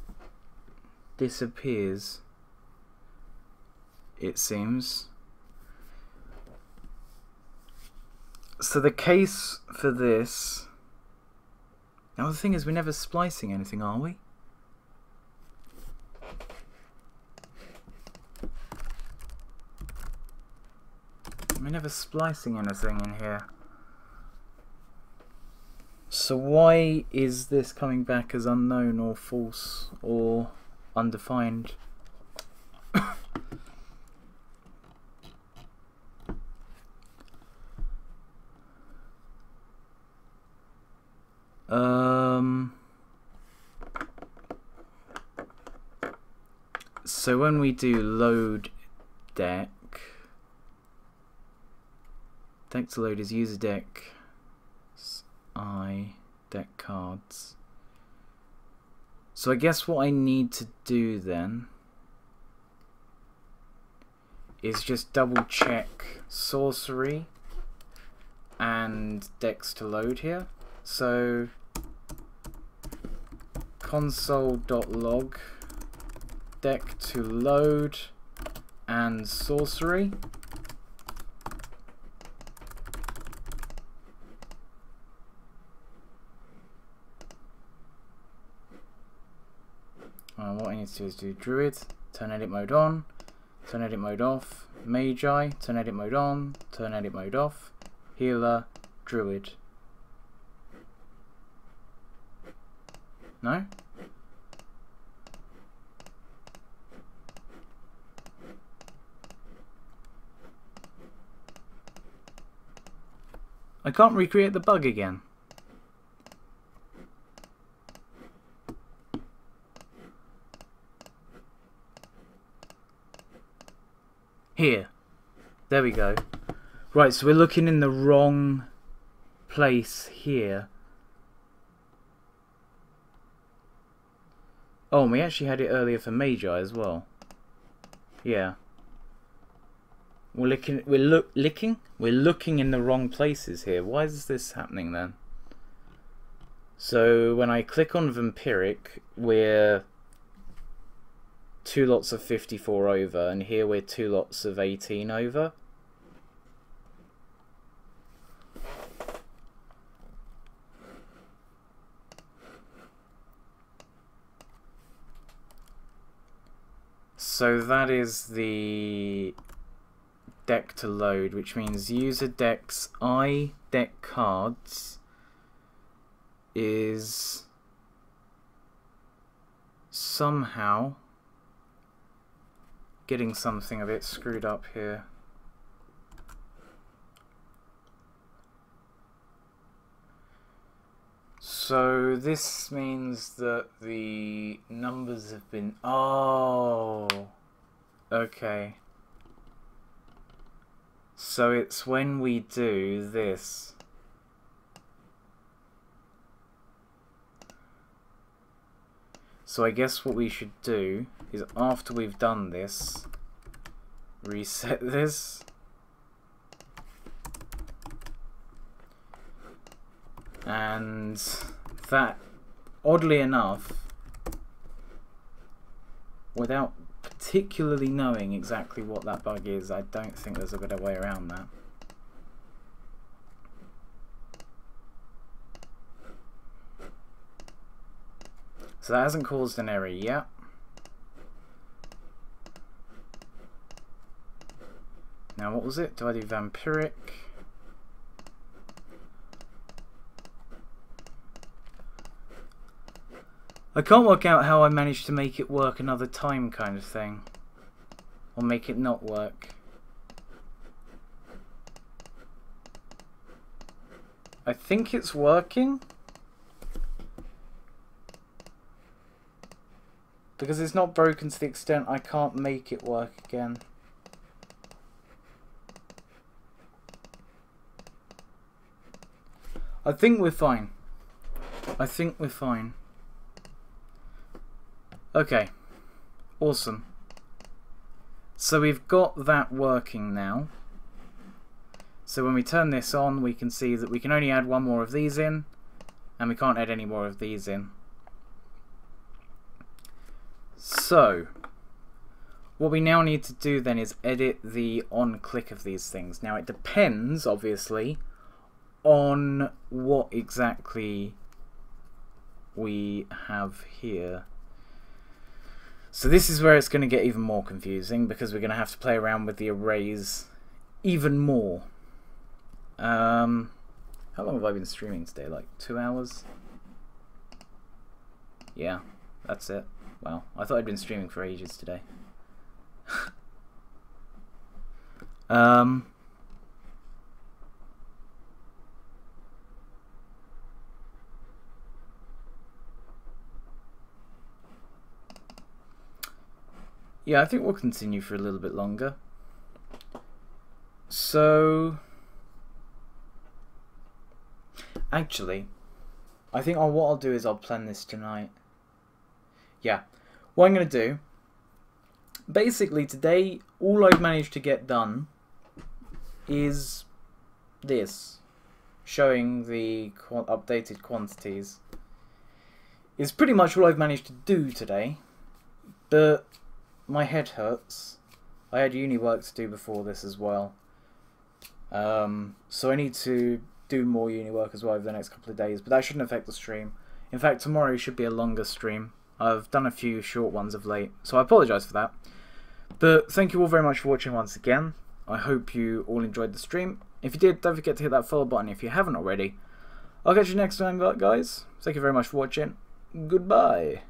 disappears, it seems. So the case for this... Now the thing is, we're never splicing anything, are we? We're never splicing anything in here. So why is this coming back as unknown or false or undefined? So when we do load deck to load is user deck deck cards. So I guess what I need to do then is just double check sorcery and decks to load here. So console.log deck to load and sorcery. What I need to do is do Druid, turn edit mode on, turn edit mode off, Magi, turn edit mode on, turn edit mode off, Healer, Druid. No? I can't recreate the bug again. Here. There we go. Right, so we're looking in the wrong place here. Oh, and we actually had it earlier for Magi as well. Yeah. We're looking in the wrong places here. Why is this happening then? So when I click on Vampiric, we're 2 lots of 54 over, and here we're 2 lots of 18 over. So that is the deck to load, which means user decks deck cards is somehow getting something a bit screwed up here. So this means that the numbers have been... Oh! Okay. So it's when we do this. So I guess what we should do is, after we've done this, reset this. And that, oddly enough, without particularly knowing exactly what that bug is, I don't think there's a better way around that. So that hasn't caused an error yet. Now what was it? Do I do Vampiric? I can't work out how I managed to make it work another time, kind of thing. Or make it not work. I think it's working. Because it's not broken to the extent I can't make it work again. I think we're fine. I think we're fine. Okay. Awesome. So we've got that working now. So when we turn this on, we can see that we can only add one more of these in, and we can't add any more of these in. So what we now need to do then is edit the on-click of these things. Now it depends, obviously, on what exactly we have here. So this is where it's going to get even more confusing, because we're going to have to play around with the arrays even more. How long have I been streaming today? Like 2 hours? Yeah, that's it. Wow, I thought I'd been streaming for ages today. Yeah, I think we'll continue for a little bit longer. So, actually, I think what I'll do is I'll plan this tonight. Yeah, what I'm going to do, basically today, all I've managed to get done is this, showing the updated quantities. Is pretty much all I've managed to do today, but my head hurts. I had uni work to do before this as well. So I need to do more uni work as well over the next couple of days, but that shouldn't affect the stream. In fact, tomorrow should be a longer stream. I've done a few short ones of late, so I apologise for that. But thank you all very much for watching once again. I hope you all enjoyed the stream. If you did, don't forget to hit that follow button if you haven't already. I'll catch you next time, guys. Thank you very much for watching. Goodbye.